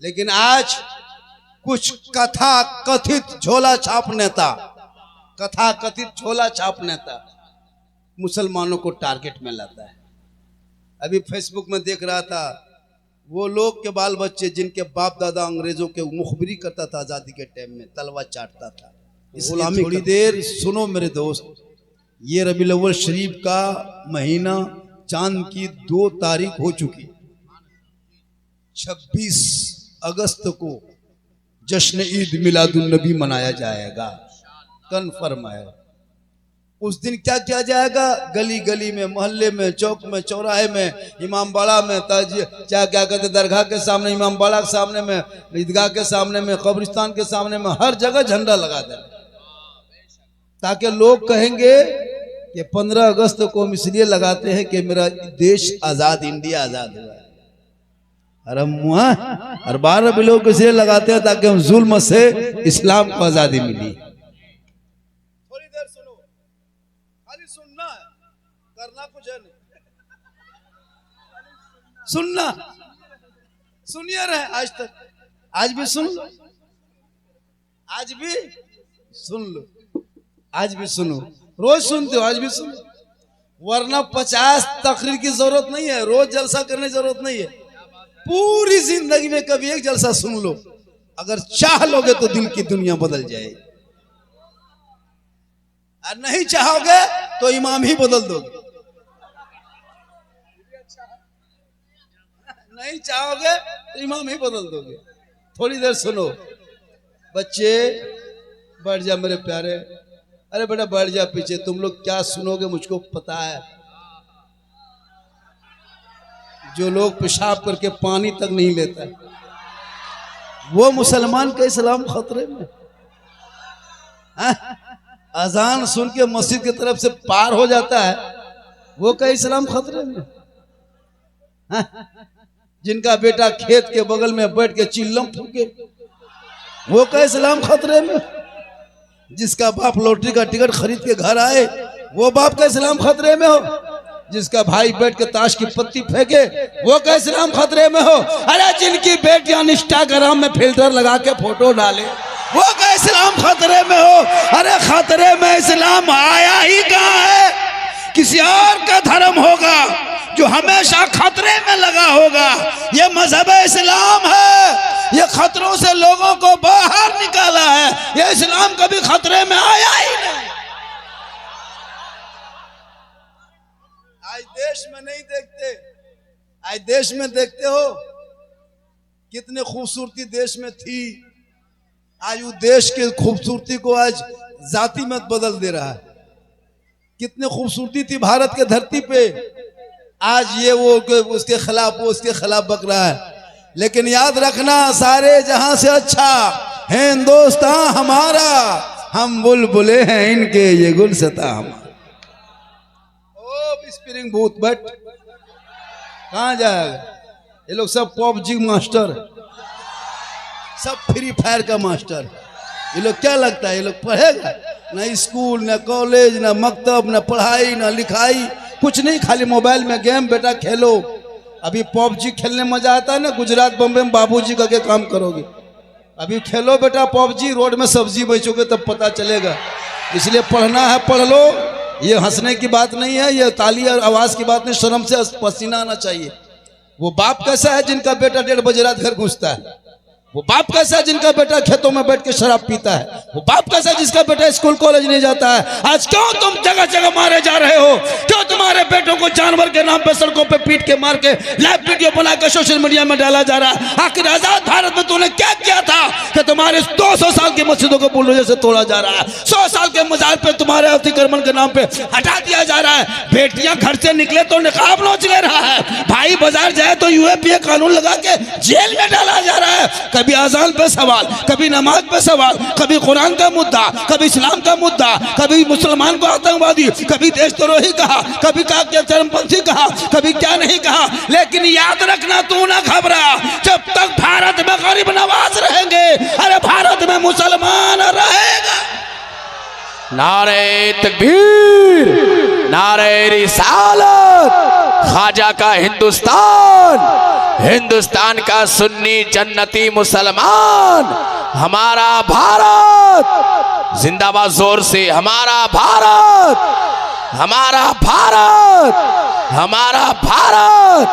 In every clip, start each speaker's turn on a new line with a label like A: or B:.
A: लेकिन आज कुछ कथा कथित झोला छाप नेता, कथा कथित झोला छाप नेता मुसलमानों को टारगेट में लाता है। अभी फेसबुक में देख रहा था, वो लोग के बाल बच्चे जिनके बाप दादा अंग्रेजों के मुखबिरी करता था आजादी के टाइम में, तलवा चाटता था, गुलामी। थोड़ी देर सुनो मेरे दोस्त, ये रबीउल अव्वल शरीफ का महीना चांद की 2 तारीख हो चुकी। 26 अगस्त को जश्न ईद मिलादुन नबी मनाया जाएगा, कन्फर्म है। उस दिन क्या किया जाएगा? गली गली में, मोहल्ले में, चौक में, चौराहे में, इमामबाड़ा में, क्या कहते दरगाह के सामने, इमामबाड़ा के सामने में, ईदगाह के सामने में, कब्रिस्तान के सामने में, हर जगह झंडा लगा दें, ताकि लोग कहेंगे कि 15 अगस्त को हम इसलिए लगाते हैं कि मेरा देश आजाद, इंडिया आजाद हुआ है। अरे मुआ, हर बार भी लोग इसलिए लगाते हैं ताकि हम जुल्म से इस्लाम को आजादी मिली। थोड़ी देर सुनो, खाली सुनना है, करना कुछ है नहीं, सुनना, सुनिए रहे आज तक, आज भी सुन लो, आज भी सुन लो, आज भी सुनो, रोज सुनते हो, आज भी सुनो, वरना 50 तकरीर की जरूरत नहीं है, रोज जलसा करने की जरूरत नहीं है। पूरी जिंदगी में कभी एक जलसा सुन लो, अगर चाह लोगे तो दिल की दुनिया बदल जाएगी, और नहीं चाहोगे तो इमाम ही बदल दोगे। नहीं चाहोगे तो इमाम ही बदल दोगे। थोड़ी देर सुनो, बच्चे बैठ जा मेरे प्यारे, अरे बेटा बैठ जा पीछे, तुम लोग क्या सुनोगे मुझको पता है। जो लोग पेशाब करके पानी तक नहीं लेता, वो मुसलमान का इस्लाम खतरे में। अजान सुन के मस्जिद की तरफ से पार हो जाता है, वो का इस्लाम खतरे में। जिनका बेटा खेत के बगल में बैठ के चिल्लम फूके, वो का इस्लाम खतरे में। जिसका बाप लॉटरी का टिकट खरीद के घर आए, वो बाप का इस्लाम खतरे में हो। जिसका भाई बैठ के ताश की पत्ती फेंके, वो का इस्लाम खतरे में हो। अरे जिनकी बेटियां इंस्टाग्राम में फिल्टर लगा के फोटो डाले, वो का इस्लाम खतरे में हो। अरे खतरे में इस्लाम आया ही कहाँ है? किसी और का धर्म होगा जो हमेशा खतरे में लगा होगा। ये मजहब इस्लाम है, ये खतरों से लोगों को बाहर निकाला है। ये इस्लाम कभी खतरे में आया ही नहीं। आज देश में नहीं देखते, आज देश में देखते हो कितने खूबसूरती देश में थी, आज वो देश के खूबसूरती को आज जाति मत बदल दे रहा है। कितने खूबसूरती थी भारत के धरती पे, आज ये वो उसके खिलाफ, वो उसके खिलाफ बक रहा है। लेकिन याद रखना, सारे जहां से अच्छा हिंदुस्तान हमारा, हम बुलबुले हैं इनके, ये गुलशता हमारा। स्प्रिंग बूथ बट कहां जाएगा? ये लोग सब पबजी मास्टर, सब फ्री फायर का मास्टर। ये लोग क्या लगता है, ये लोग पढ़ेगा? ना स्कूल, ना कॉलेज, ना मकतब, ना पढ़ाई, ना लिखाई, कुछ नहीं, खाली मोबाइल में गेम। बेटा खेलो, अभी पबजी खेलने मजा आता है ना, गुजरात बम्बे में बाबूजी का के काम करोगे। अभी खेलो बेटा पबजी, रोड में सब्जी बेचोगे तब पता चलेगा। इसलिए पढ़ना है, पढ़ लो। ये हंसने की बात नहीं है, ये ताली और आवाज की बात नहीं, शर्म से पसीना आना चाहिए। वो बाप कैसा है जिनका बेटा 1:30 बजे रात घर घुसता है? वो बाप कैसा है जिनका बेटा खेतों में बैठ के शराब पीता है? वो बाप कैसा है जिसका बेटा स्कूल कॉलेज नहीं जाता है? आज क्यों तुम जगह जगह मारे जा रहे हो? क्यों तुम्हारे बेटों को जानवर के नाम पे सड़कों पे पीट के मार के लाइव वीडियो बना के सोशल मीडिया में डाला जा रहा है? आखिर आजाद भारत में तूने क्या किया था कि तुम्हारे 200 साल की मस्जिदों को बुलडोजर से तोड़ा जा रहा है? 100 साल के मजार पे तुम्हारे अतिक्रमण के नाम पे हटा दिया जा रहा है। बेटियां घर से निकले तो निकाब नोच ले रहा है, भाई बाजार जाए तो यूएपीए कानून लगा के जेल में डाला जा रहा है। कभी अजान पे सवाल, कभी नमाज पे सवाल, कभी कुरान का मुद्दा, कभी इस्लाम का मुद्दा, कभी मुसलमान को आतंकवादी, कभी देशद्रोही कहा, कभी चरमपंथी कहा, कभी क्या नहीं कहा। लेकिन याद रखना, तू ना घबरा, जब तक भारत में गरीब नवाज रहेंगे, अरे भारत में मुसलमान रहेगा।
B: नारे तकबीर, नारे रिसालत, ख्वाजा का हिंदुस्तान, हिंदुस्तान का सुन्नी जन्नती मुसलमान, हमारा भारत जिंदाबाद। जोर से हमारा भारत, हमारा भारत, हमारा भारत।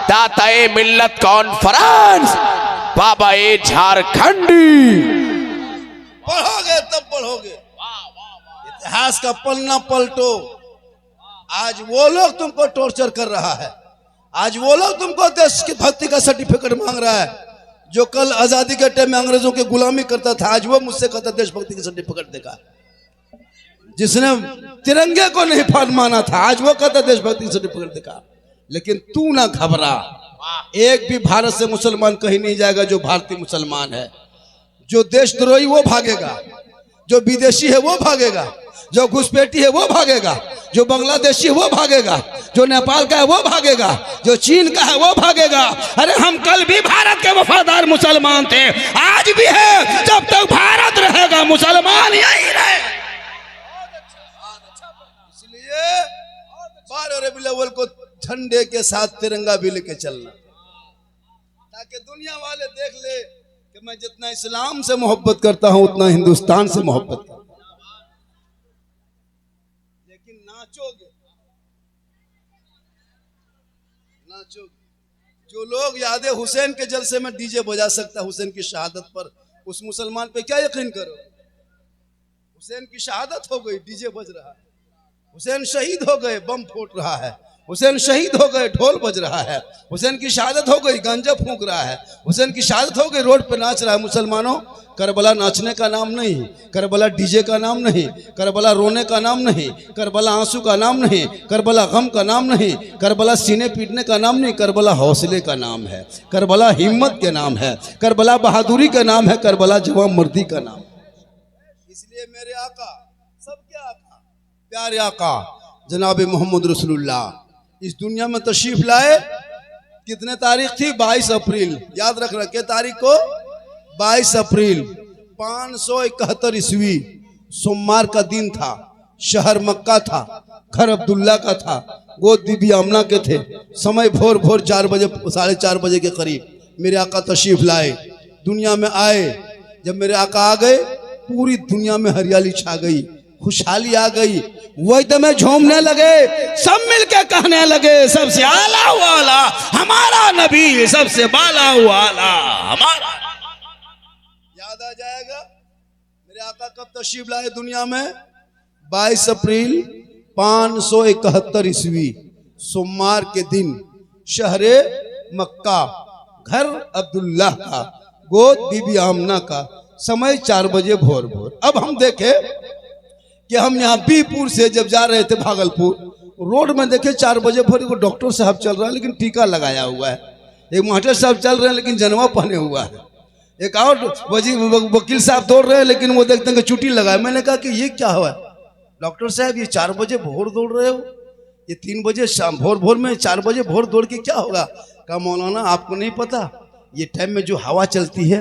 B: दाताए मिल्लत कॉन्फ्रेंस, बाबा ए झारखंडी।
A: पढ़ोगे तब पढ़ोगे, इतिहास का पलना पलटो। आज वो लोग तुमको टॉर्चर कर रहा है, आज वो लोग तुमको देश की भक्ति का सर्टिफिकेट मांग रहा है। जो कल आजादी के टाइम में अंग्रेजों की गुलामी करता था, आज वो मुझसे कहता देशभक्ति की सर्टिफिकेट देगा। जिसने तिरंगे को नहीं फाड़ माना था, आज वो कहता देशभक्ति की सर्टिफिकेट देगा। लेकिन तू ना घबरा, एक भी भारत से मुसलमान कहीं नहीं जाएगा जो भारतीय मुसलमान है। जो देशद्रोही वो भागेगा, जो विदेशी है वो भागेगा, जो घुसपैठी है वो भागेगा, जो बांग्लादेशी है वो भागेगा, जो नेपाल का है वो भागेगा, जो चीन का है वो भागेगा। अरे हम कल भी भारत के वफादार मुसलमान थे, आज भी है। जब तक भारत रहेगा मुसलमान यही रहे। इसलिए 12 रबीउल अव्वल को झंडे के साथ तिरंगा भी लेके चलना, ताकि दुनिया वाले देख ले कि मैं जितना इस्लाम से मोहब्बत करता हूं उतना हिंदुस्तान से मोहब्बत करता हूं। लेकिन नाचोगे, नाचोगे। जो लोग याद हुसैन के जलसे में डीजे बजा सकता हुसैन की शहादत पर, उस मुसलमान पे क्या यकीन करो। हुसैन की शहादत हो गई, डीजे बज रहा है। हुसैन शहीद हो गए, बम फूट रहा है। हुसैन शहीद हो गए, ढोल बज रहा है। हुसैन की शहादत हो गई, गांजा फूंक रहा है। हुसैन की शहादत हो गई, रोड पे नाच रहा है। मुसलमानों, करबला नाचने का नाम नहीं, करबला डीजे का नाम नहीं, करबला रोने का नाम नहीं, करबला आंसू का नाम नहीं, करबला गम का नाम नहीं, करबला सीने पीटने का नाम नहीं, करबला हौसले का नाम है, करबला हिम्मत के नाम है, करबला बहादुरी का नाम है, करबला जवान मर्दी का नाम। इसलिए मेरे आका, सबके आका, प्यारे आका जनाब मोहम्मद रसूलुल्लाह इस दुनिया में तशरीफ लाए। कितने तारीख थी? 22 अप्रैल। याद रखना, क्या तारीख को? 22 अप्रैल 571 ईस्वी, सोमवार का दिन था। शहर मक्का था, घर अब्दुल्ला का था, गोद बीबी आमना के थे। समय भोर 4 बजे, 4:30 बजे के करीब मेरे आका तशरीफ लाए, दुनिया में आए। जब मेरे आका आ गए, पूरी दुनिया में हरियाली छा गई, खुशहाली आ गई। वो एकदम झूमने लगे, सब मिलके कहने लगे सबसे आला वाला हमारा नबी, सबसे बाला वाला हमारा। याद आ जाएगा मेरे आका कब तशरीफ लाए दुनिया में? 22 अप्रैल 571 ईस्वी, सोमवार के दिन, शहरे मक्का, घर अब्दुल्ला का, गोद बीबी आमना का, समय 4 बजे भोर। अब हम देखे कि हम यहाँ बीपुर से जब जा रहे थे भागलपुर, रोड में देखे 4 बजे भोर को डॉक्टर साहब चल रहा है लेकिन टीका लगाया हुआ है। एक मास्टर साहब चल रहे हैं लेकिन जनवा पहने हुआ है। एक और वकील साहब दौड़ रहे हैं लेकिन वो देखते हैं कि चुटी लगाए। मैंने कहा कि ये क्या हुआ डॉक्टर साहब, ये 4 बजे भोर दौड़ रहे हो, ये 3 बजे शाम भोर में 4 बजे भोर दौड़ के क्या होगा? कहा मौलाना आपको नहीं पता, ये टाइम में जो हवा चलती है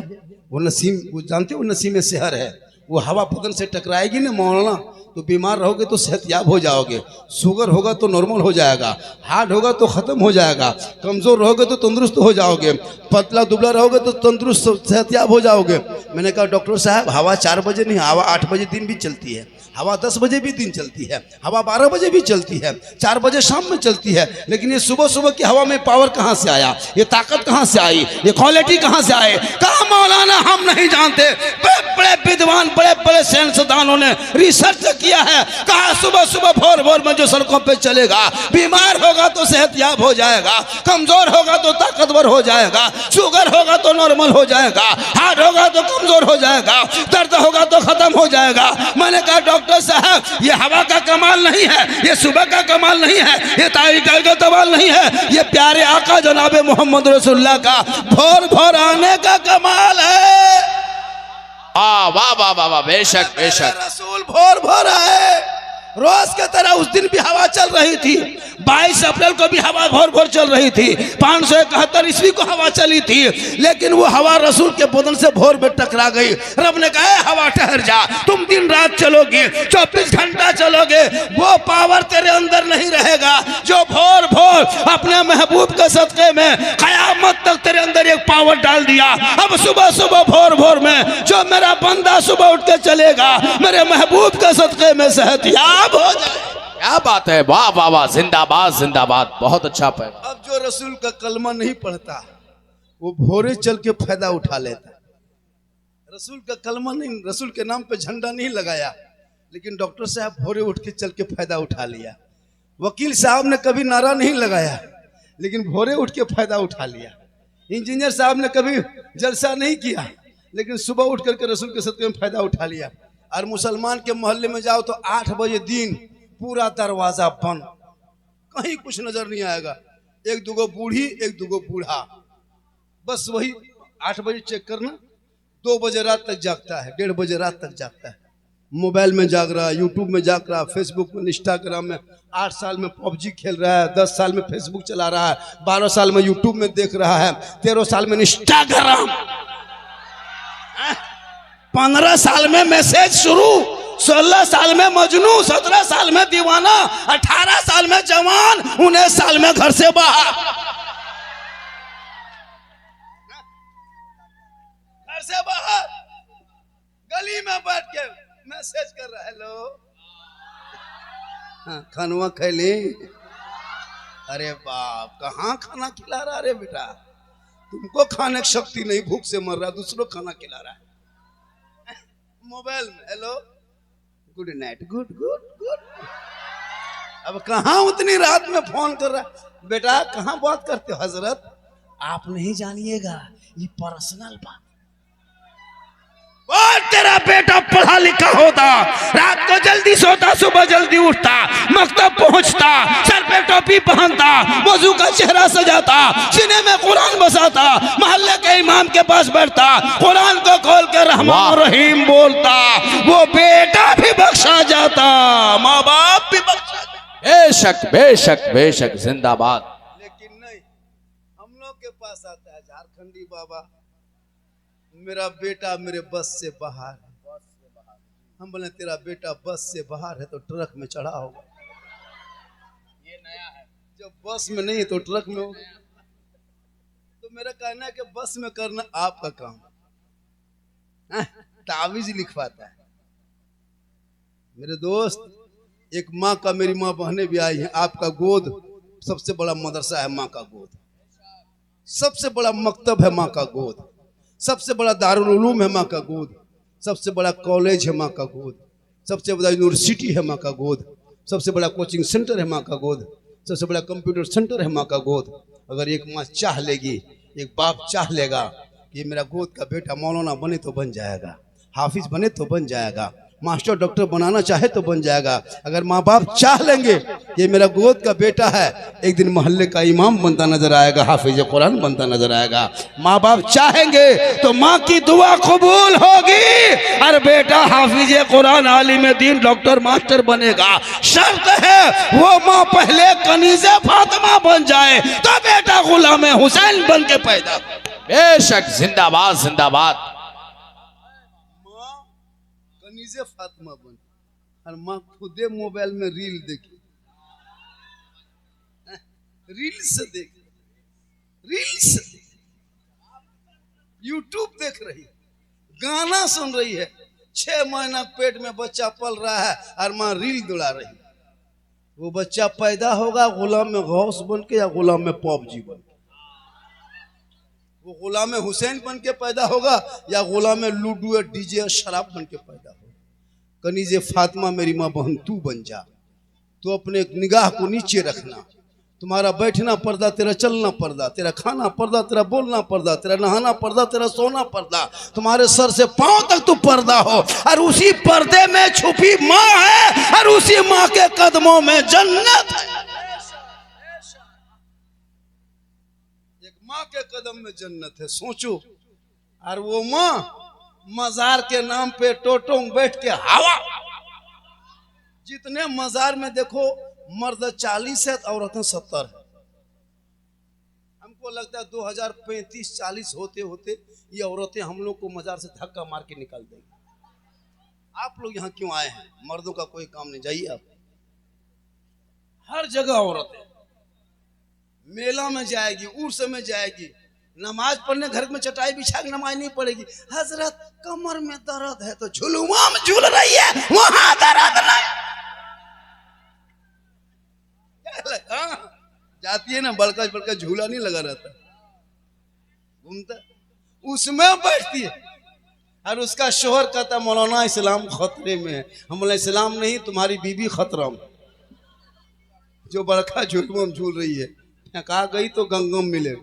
A: वो नसीम, वो जानते हो नसीम शहर है, वो हवा बदन से टकराएगी ना मौलाना, तो बीमार रहोगे तो सेहतयाब हो जाओगे, शुगर होगा तो नॉर्मल हो जाएगा, हार्ट होगा तो ख़त्म हो जाएगा, कमज़ोर रहोगे तो तंदुरुस्त हो जाओगे, पतला दुबला रहोगे तो तंदुरुस्त सेहतयाब हो जाओगे। मैंने कहा डॉक्टर साहब हवा 4 बजे नहीं, हवा 8 बजे दिन भी चलती है, हवा 10 बजे भी दिन चलती है, हवा 12 बजे भी चलती है, 4 बजे शाम में चलती है, लेकिन ये सुबह सुबह की हवा में पावर कहाँ से आया, ये ताकत कहाँ से आई, ये क्वालिटी कहाँ से आए? कहा मौलाना हम नहीं जानते, बड़े बड़े विद्वान, बड़े बड़े साइंसदानों ने रिसर्च किया है। कहा सुबह सुबह भोर में जो सड़कों पे चलेगा, बीमार होगा तो सेहतयाब हो जाएगा, कमजोर होगा तो ताकतवर हो जाएगा, शुगर होगा तो नॉर्मल हो जाएगा, हार्ट होगा तो कमजोर हो जाएगा, दर्द होगा तो खत्म हो जाएगा। मैंने कहा डॉक्टर साहब ये हवा का कमाल नहीं है, ये सुबह का कमाल नहीं है, ये तारीख का कमाल नहीं है, ये प्यारे आका जनाब मोहम्मद रसूलुल्लाह का भोर आने का कमाल है।
B: वाह वाह वाह वाह, बेशक बेशक।
A: रसूल भोर आए, रोज के तरह उस दिन भी हवा चल रही थी। 22 अप्रैल को भी हवा भोर भोर चल रही थी। 571 ईस्वी को हवा चली थी, लेकिन वो हवा रसूल के बदन से भोर में टकरा गई। रब ने कहा हवा ठहर जा, तुम दिन रात चलोगी, 24 घंटा चलोगे, वो पावर तेरे अंदर नहीं रहेगा जो भोर भोर अपने महबूब के सदके में कयामत तक तेरे अंदर एक पावर डाल दिया। अब सुबह सुबह भोर भोर में जो मेरा बंदा सुबह उठ के चलेगा, मेरे महबूब के सदके में सेहतियाब हो जाए।
B: क्या बात है, वाह वाह वाह, जिंदाबाद जिंदाबाद, बहुत अच्छा पैगाम।
A: अब जो रसूल का कलमा नहीं पढ़ता वो भोरे चल के फायदा उठा लेता। रसूल का कलमा नहीं, रसूल के नाम पे झंडा नहीं लगाया, लेकिन डॉक्टर साहब भोरे उठ के चल के फायदा उठा लिया। वकील साहब ने कभी नारा नहीं लगाया, लेकिन भोरे उठ के फायदा उठा लिया। इंजीनियर साहब ने कभी जलसा नहीं किया, लेकिन सुबह उठ करके रसूल के सदके में फायदा उठा लिया। और मुसलमान के मोहल्ले में जाओ तो 8 बजे दिन पूरा दरवाजा बंद, कहीं कुछ नजर नहीं आएगा। एक दुगो बूढ़ी, एक दुगो बूढ़ा, बस वही 8 बजे चेक करना। 2 बजे रात तक जागता है, 1:30 बजे रात तक जागता है, मोबाइल में जाग रहा है, यूट्यूब में जाग रहा है, फेसबुक में, इंस्टाग्राम में। 8 साल में PUBG खेल रहा है, 10 साल में फेसबुक चला रहा है, 12 साल में यूट्यूब में देख रहा है, 13 साल में इंस्टाग्राम, 15 साल में मैसेज शुरू, 16 साल में मजनू, 17 साल में दीवाना, 18 साल में जवान, 19 साल में घर से बाहर। घर से बाहर गली में बैठ के मैसेज कर रहा है, हेलो हाँ, खानवा खैली। अरे बाप, कहाँ खाना खिला रहा? अरे बेटा, तुमको खाने की शक्ति नहीं, भूख से मर रहा, दूसरों खाना खिला रहा है मोबाइल में। Hello, good night, good good good. अब कहाँ उतनी रात में फोन कर रहा? बेटा कहाँ बात करते हो हजरत? आप नहीं जानिएगा, ये पर्सनल बात। और तेरा बेटा पढ़ा लिखा होता, रात को जल्दी सोता, सुबह जल्दी उठता, मकतब पहुंचता, सर पे टोपी पहनता, वजू का चेहरा सजाता, सीने में कुरान बसाता, मोहल्ले के इमाम के पास बैठता, कुरान को खोल के रहमान रहीम बोलता, वो बेटा भी बख्शा जाता, माँ बाप भी बख्शा जाता।
B: बेशक बेशक बेशक, जिंदाबाद।
A: लेकिन नहीं, हम लोग के पास आता है झारखंडी बाबा, मेरा बेटा मेरे बस से बाहर है। हम बोले तेरा बेटा बस से बाहर है तो ट्रक में चढ़ा होगा। ये नया है, जब बस में नहीं है तो ट्रक में होगा। तो मेरा कहना है कि बस में करना आपका काम, तावीज लिखवाता है। मेरे दोस्त, एक माँ का, मेरी माँ बहनें भी आई हैं। आपका गोद सबसे बड़ा मदरसा है, माँ का गोद सबसे बड़ा मकतब है, माँ का गोद सबसे बड़ा दारुल उलूम है, माँ का गोद सबसे बड़ा कॉलेज है, माँ का गोद सबसे बड़ा यूनिवर्सिटी है, माँ का गोद सबसे बड़ा कोचिंग सेंटर है, माँ का गोद सबसे बड़ा कंप्यूटर सेंटर है, माँ का गोद। अगर एक माँ चाह लेगी, एक बाप चाह लेगा कि मेरा गोद का बेटा मौलाना बने तो बन जाएगा, हाफिज बने तो बन जाएगा, मास्टर डॉक्टर बनाना चाहे तो बन जाएगा। अगर माँ बाप चाह लेंगे कि मेरा गोद का बेटा है, एक दिन मोहल्ले का इमाम बनता नजर आएगा, हाफिज कुरान बनता नजर आएगा। माँ बाप चाहेंगे तो माँ की दुआ कबूल होगी और बेटा हाफिज कुरान, आलिम दीन, डॉक्टर, मास्टर बनेगा। शर्त है वो माँ पहले कनीज़े फातिमा बन जाए तो बेटा गुलाम हुसैन बन के पैदा।
B: बेशक, जिंदाबाद जिंदाबाद।
A: कनीज़े फातिमा बन और माँ खुदे मोबाइल में रील देखी, रील्स देख, रील्स यूट्यूब देख रही, गाना सुन रही है। 6 महीना पेट में बच्चा पल रहा है और माँ रील दौड़ा रही। वो बच्चा पैदा होगा गुलाम में गौस बन के या गुलाम में PUBG बन के? वो गुलाम हुसैन बन के पैदा होगा या गुलाम में लूडो या डीजे या शराब बन के पैदा होगा? कनीज़े फातिमा मेरी माँ बहन तू बन जा। तो अपने निगाह को नीचे रखना। तुम्हारा बैठना पर्दा, तेरा चलना पर्दा, तेरा खाना पर्दा, तेरा बोलना पर्दा, तेरा नहाना पर्दा, तेरा सोना पर्दा, तुम्हारे सर से पांव तक तू पर्दा हो। और उसी पर्दे में छुपी माँ है और उसी माँ के कदमों में जन्नत है। एक माँ के कदम में जन्नत है, सोचो। और वो माँ मजार के नाम पे टोटों बैठ के हवा, जितने मजार में देखो मर्द 40 है, औरतें 70 है। हमको लगता है 2035-40 होते होते ये औरतें हम लोग को मजार से धक्का मार के निकाल देंगी। आप लोग यहाँ क्यों आए हैं? मर्दों का कोई काम नहीं, जाइए आप। हर जगह औरतें, मेला में जाएगी, उर्स में जाएगी, नमाज पढ़ने घर में चटाई बिछा के नमाज नहीं पड़ेगी। हजरत कमर में दर्द है तो झुलुआ में झूल रही है, वहां दर्द नहीं। जाती है ना, बड़का बड़का झूला नहीं लगा रहता, घूमता उसमें बैठती है। और उसका शोहर कहता मौलाना इस्लाम खतरे में है। हम बोले इस्लाम नहीं, तुम्हारी बीबी खतरा में, जो बड़का झुलुआ में झूल रही है। कहा गई तो गंगम मिले।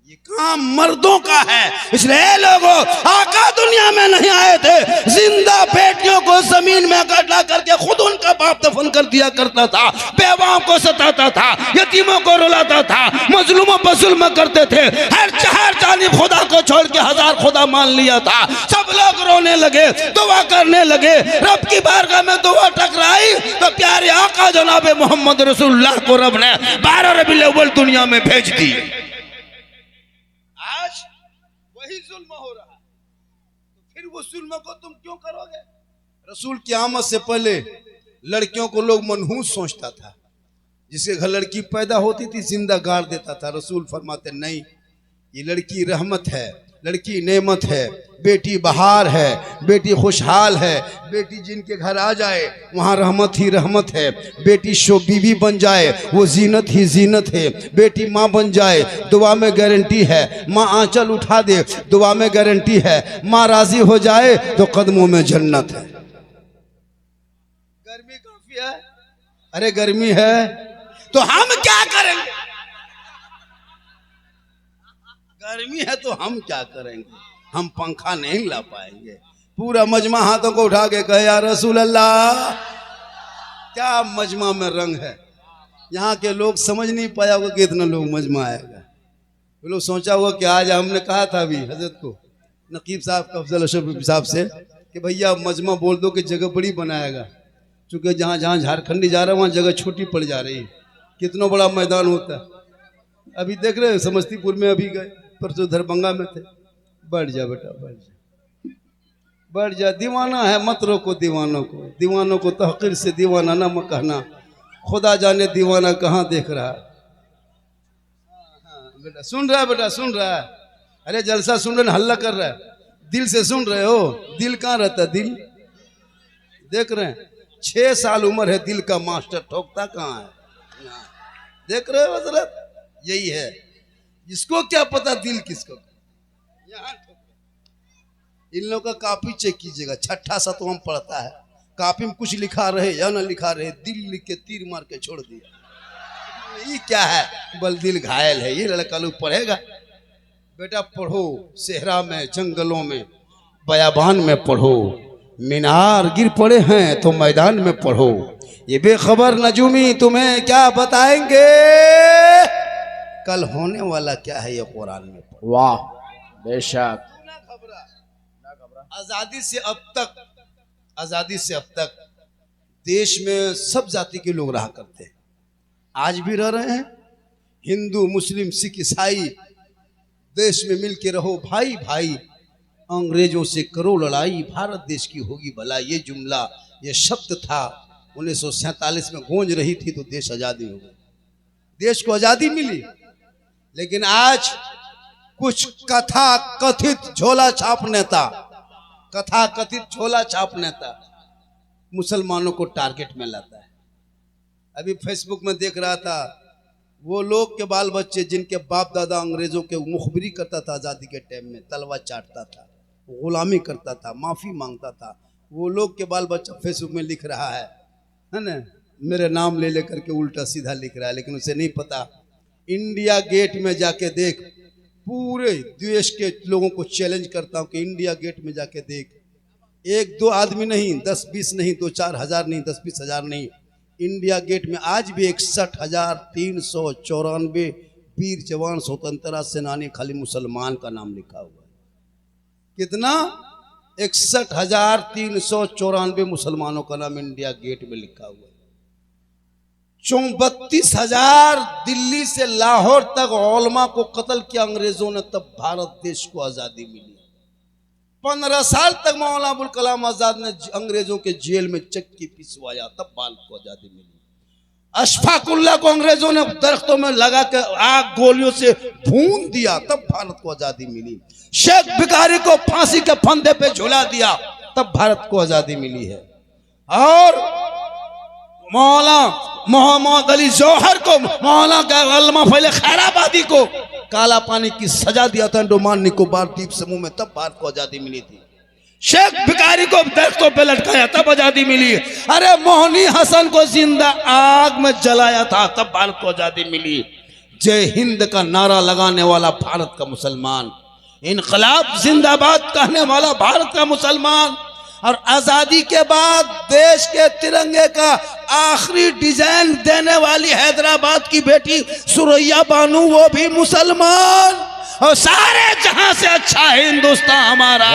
A: ये काम मर्दों का है, इसलिए लोगों आका दुनिया में नहीं आए थे जिंदा बेटियों को जमीन में गड्ढा करके खुद उनका बाप दफन कर दिया करता था, बेवाओं को सताता था, यतीमों को रुलाता था, मजलूमों पर जुल्म करते थे। हर जानिब खुदा को छोड़ के 1000 खुदा मान लिया था। सब लोग रोने लगे, दुआ करने लगे। रब की बारगाह में दुआ टकराई तो प्यारे आका जनाब मोहम्मद रसूलुल्लाह को रब ने 12 रबीउल अव्वल दुनिया में भेज दी। आज वही जुल्म हो रहा है, तो फिर वो जुल्म को तुम क्यों करोगे? रसूल की आमद से पहले लड़कियों को लोग मनहूस सोचता था, जिसके घर लड़की पैदा होती थी जिंदा गाड़ देता था। रसूल फरमाते नहीं, ये लड़की रहमत है, लड़की नेमत है, बेटी बहार है, बेटी खुशहाल है। बेटी जिनके घर आ जाए वहाँ रहमत ही रहमत है। बेटी शो बीवी बन जाए वो जीनत ही जीनत है। बेटी माँ बन जाए दुआ में गारंटी है, माँ आंचल उठा दे दुआ में गारंटी है, माँ राजी हो जाए तो कदमों में जन्नत है। गर्मी काफी है, अरे गर्मी है तो हम क्या करेंगे? गर्मी है तो हम क्या करेंगे? हम पंखा नहीं ला पाएंगे। पूरा मजमा हाथों को उठा के कहे या रसूल अल्लाह। क्या मजमा में रंग है। यहाँ के लोग समझ नहीं पाया होगा कि इतना लोग मजमा आएगा। वो लोग सोचा होगा कि आज हमने कहा था अभी हजरत को, नकीब साहब का, अफजल अशरफ साहब से, कि भैया मजमा बोल दो कि जगह बड़ी बनाएगा, क्योंकि जहाँ जहाँ झारखंडी जा रहा है वहाँ जगह छोटी पड़ जा रही है। कितना बड़ा मैदान होता है। अभी देख रहे हैं समस्तीपुर में, अभी गए परसों दरभंगा में थे। बढ़ जा बेटा, बढ़ जा, बढ़ जा। दीवाना है मत रोको दीवानों को, दीवानों को तहकीर से दीवाना ना मत कहना। खुदा जाने दीवाना कहाँ देख रहा है। बेटा सुन रहा है, बेटा सुन रहा है। अरे जलसा सुन रहे, हल्ला कर रहा है, दिल से सुन रहे हो? दिल कहाँ रहता है? दिल देख रहे हैं, 6 साल उम्र है, दिल का मास्टर ठोकता कहाँ है? देख रहे हो हजरत, यही है। जिसको क्या पता दिल किसको, यहाँ इन लोगों का कापी चेक कीजिएगा, 6ठा 7वां पढ़ता है, कापी में कुछ लिखा रहे या ना लिखा रहे, दिल लिख के तीर मार के छोड़ दिया। ये क्या है? बल दिल घायल है। ये लड़का लोग पढ़ेगा? बेटा पढ़ो, सेहरा में, जंगलों में, बयाबान में पढ़ो। मीनार गिर पड़े हैं तो मैदान में पढ़ो। ये बेखबर नजूमी तुम्हें क्या बताएंगे, कल होने वाला क्या है ये कुरान में पढ़ो।
B: वाह बेशक।
A: आजादी से अब तक देश में सब जाति के लोग रहा करते हैं, आज भी रह रहे हैं। हिंदू, मुस्लिम, सिख, ईसाई देश में मिल के रहो भाई भाई। अंग्रेजों से करो लड़ाई, भारत देश की होगी भलाई। ये जुमला, ये शब्द था 1947 में गूंज रही थी तो देश आजादी हो गई, देश को आजादी मिली। लेकिन आज कुछ कथा कथित झोला छाप नेता मुसलमानों को टारगेट में लाता है। अभी फेसबुक में देख रहा था, वो लोग के बाल बच्चे जिनके बाप दादा अंग्रेजों के मुखबिरी करता था आज़ादी के टाइम में, तलवा चाटता था, गुलामी करता था, माफ़ी मांगता था, वो लोग के बाल बच्चा फेसबुक में लिख रहा है ना, मेरे नाम ले लेकर के उल्टा सीधा लिख रहा है। लेकिन उसे नहीं पता, इंडिया गेट में जाके देख, पूरे देश के लोगों को चैलेंज करता हूँ कि इंडिया गेट में जाके देख, 1-2 आदमी नहीं, 10-20 नहीं, 2-4 हज़ार नहीं, 10-20 हज़ार नहीं, इंडिया गेट में आज भी 61,394 वीर जवान स्वतंत्रता सेनानी खाली मुसलमान का नाम लिखा हुआ है। कितना? 61,394 मुसलमानों का नाम इंडिया गेट में लिखा हुआ है। 32,000 दिल्ली से लाहौर तक उलमा को कत्ल किया अंग्रेजों ने, तब भारत देश को आजादी मिली। 15 साल तक मौलाना अबुल कलाम आजाद ने अंग्रेजों के जेल में चक्की पिसवाया, तब भारत को आजादी मिली। अशफाकुल्ला को अंग्रेजों ने दरख्तों में लगा के आग गोलियों से भून दिया, तब भारत को आजादी मिली। शेख भिखारी को फांसी के फंदे पे झुला दिया, तब भारत को आजादी मिली है। और मौलाना मोहम्मद अली जौहर को, मौलाना अल्लामा फैले खैराबादी को काला पानी की सजा दिया था अंडमान निकोबार द्वीप समूह में, तब भारत को आजादी मिली थी। शेख भिखारी को दरख्तों पे लटकाया, तब आजादी मिली। अरे मोहनी हसन को जिंदा आग में जलाया था, तब भारत को आजादी मिली। जय हिंद का नारा लगाने वाला भारत का मुसलमान, इनकलाब जिंदाबाद कहने वाला भारत का मुसलमान, और आजादी के बाद देश के तिरंगे का आखिरी डिजाइन देने वाली हैदराबाद की बेटी सुरैया बानू, वो भी मुसलमान। और सारे जहां से अच्छा हिंदुस्तान हमारा,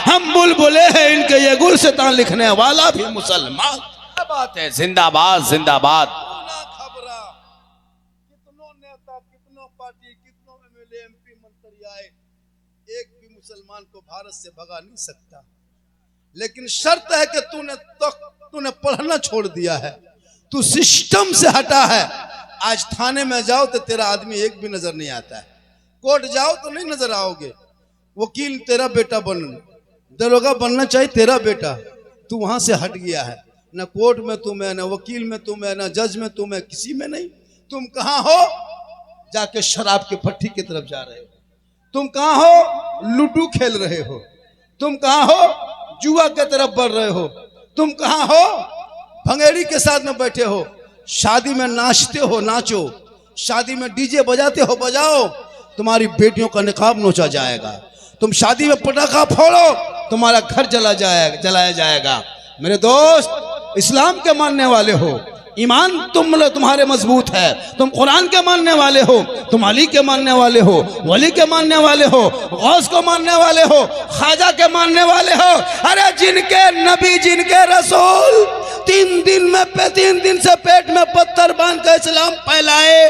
A: हम बुलबुले हैं इनके ये गुलसितान लिखने वाला भी मुसलमान।
B: क्या बात है, जिंदाबाद जिंदाबाद।
A: खबरा कितनों नेता, कितनों पार्टी, कितनों एमएलए, एमपी, मंत्री आए, एक भी मुसलमान को भारत से भगा नहीं सकता। लेकिन शर्त है कि तूने पढ़ना छोड़ दिया है, तू सिस्टम से हटा है। आज थाने में जाओ तो तेरा आदमी एक भी नजर नहीं आता है, कोर्ट जाओ तो नहीं नजर आओगे। वकील तेरा बेटा दरोगा बनना चाहिए तेरा बेटा, तू वहां से हट गया है। न कोर्ट में तुम है, न वकील में तुम है, न जज में तुम है, किसी में नहीं। तुम कहां हो? जाके शराब के भट्टी की तरफ जा रहे हो। तुम कहां हो? लूडो खेल रहे हो। तुम कहां हो? जुआ के तरफ बढ़ रहे हो। तुम कहां हो? भंगेड़ी के साथ में बैठे हो। शादी में नाचते हो, नाचो। शादी में डीजे बजाते हो, बजाओ। तुम्हारी बेटियों का निकाब नोचा जाएगा। तुम शादी में पटाखा फोड़ो, तुम्हारा घर जलाया जाएगा। मेरे दोस्त, इस्लाम के मानने वाले हो, ईमान तुम्हारे मजबूत है, तुम कुरान के मानने वाले हो, तुम अली के मानने वाले हो, वली के मानने वाले हो, गौस को मानने वाले हो, ख्वाजा के मानने वाले हो। अरे जिनके नबी, जिनके रसूल 3 दिन से पेट में पत्थर बांध कर इस्लाम फैलाए,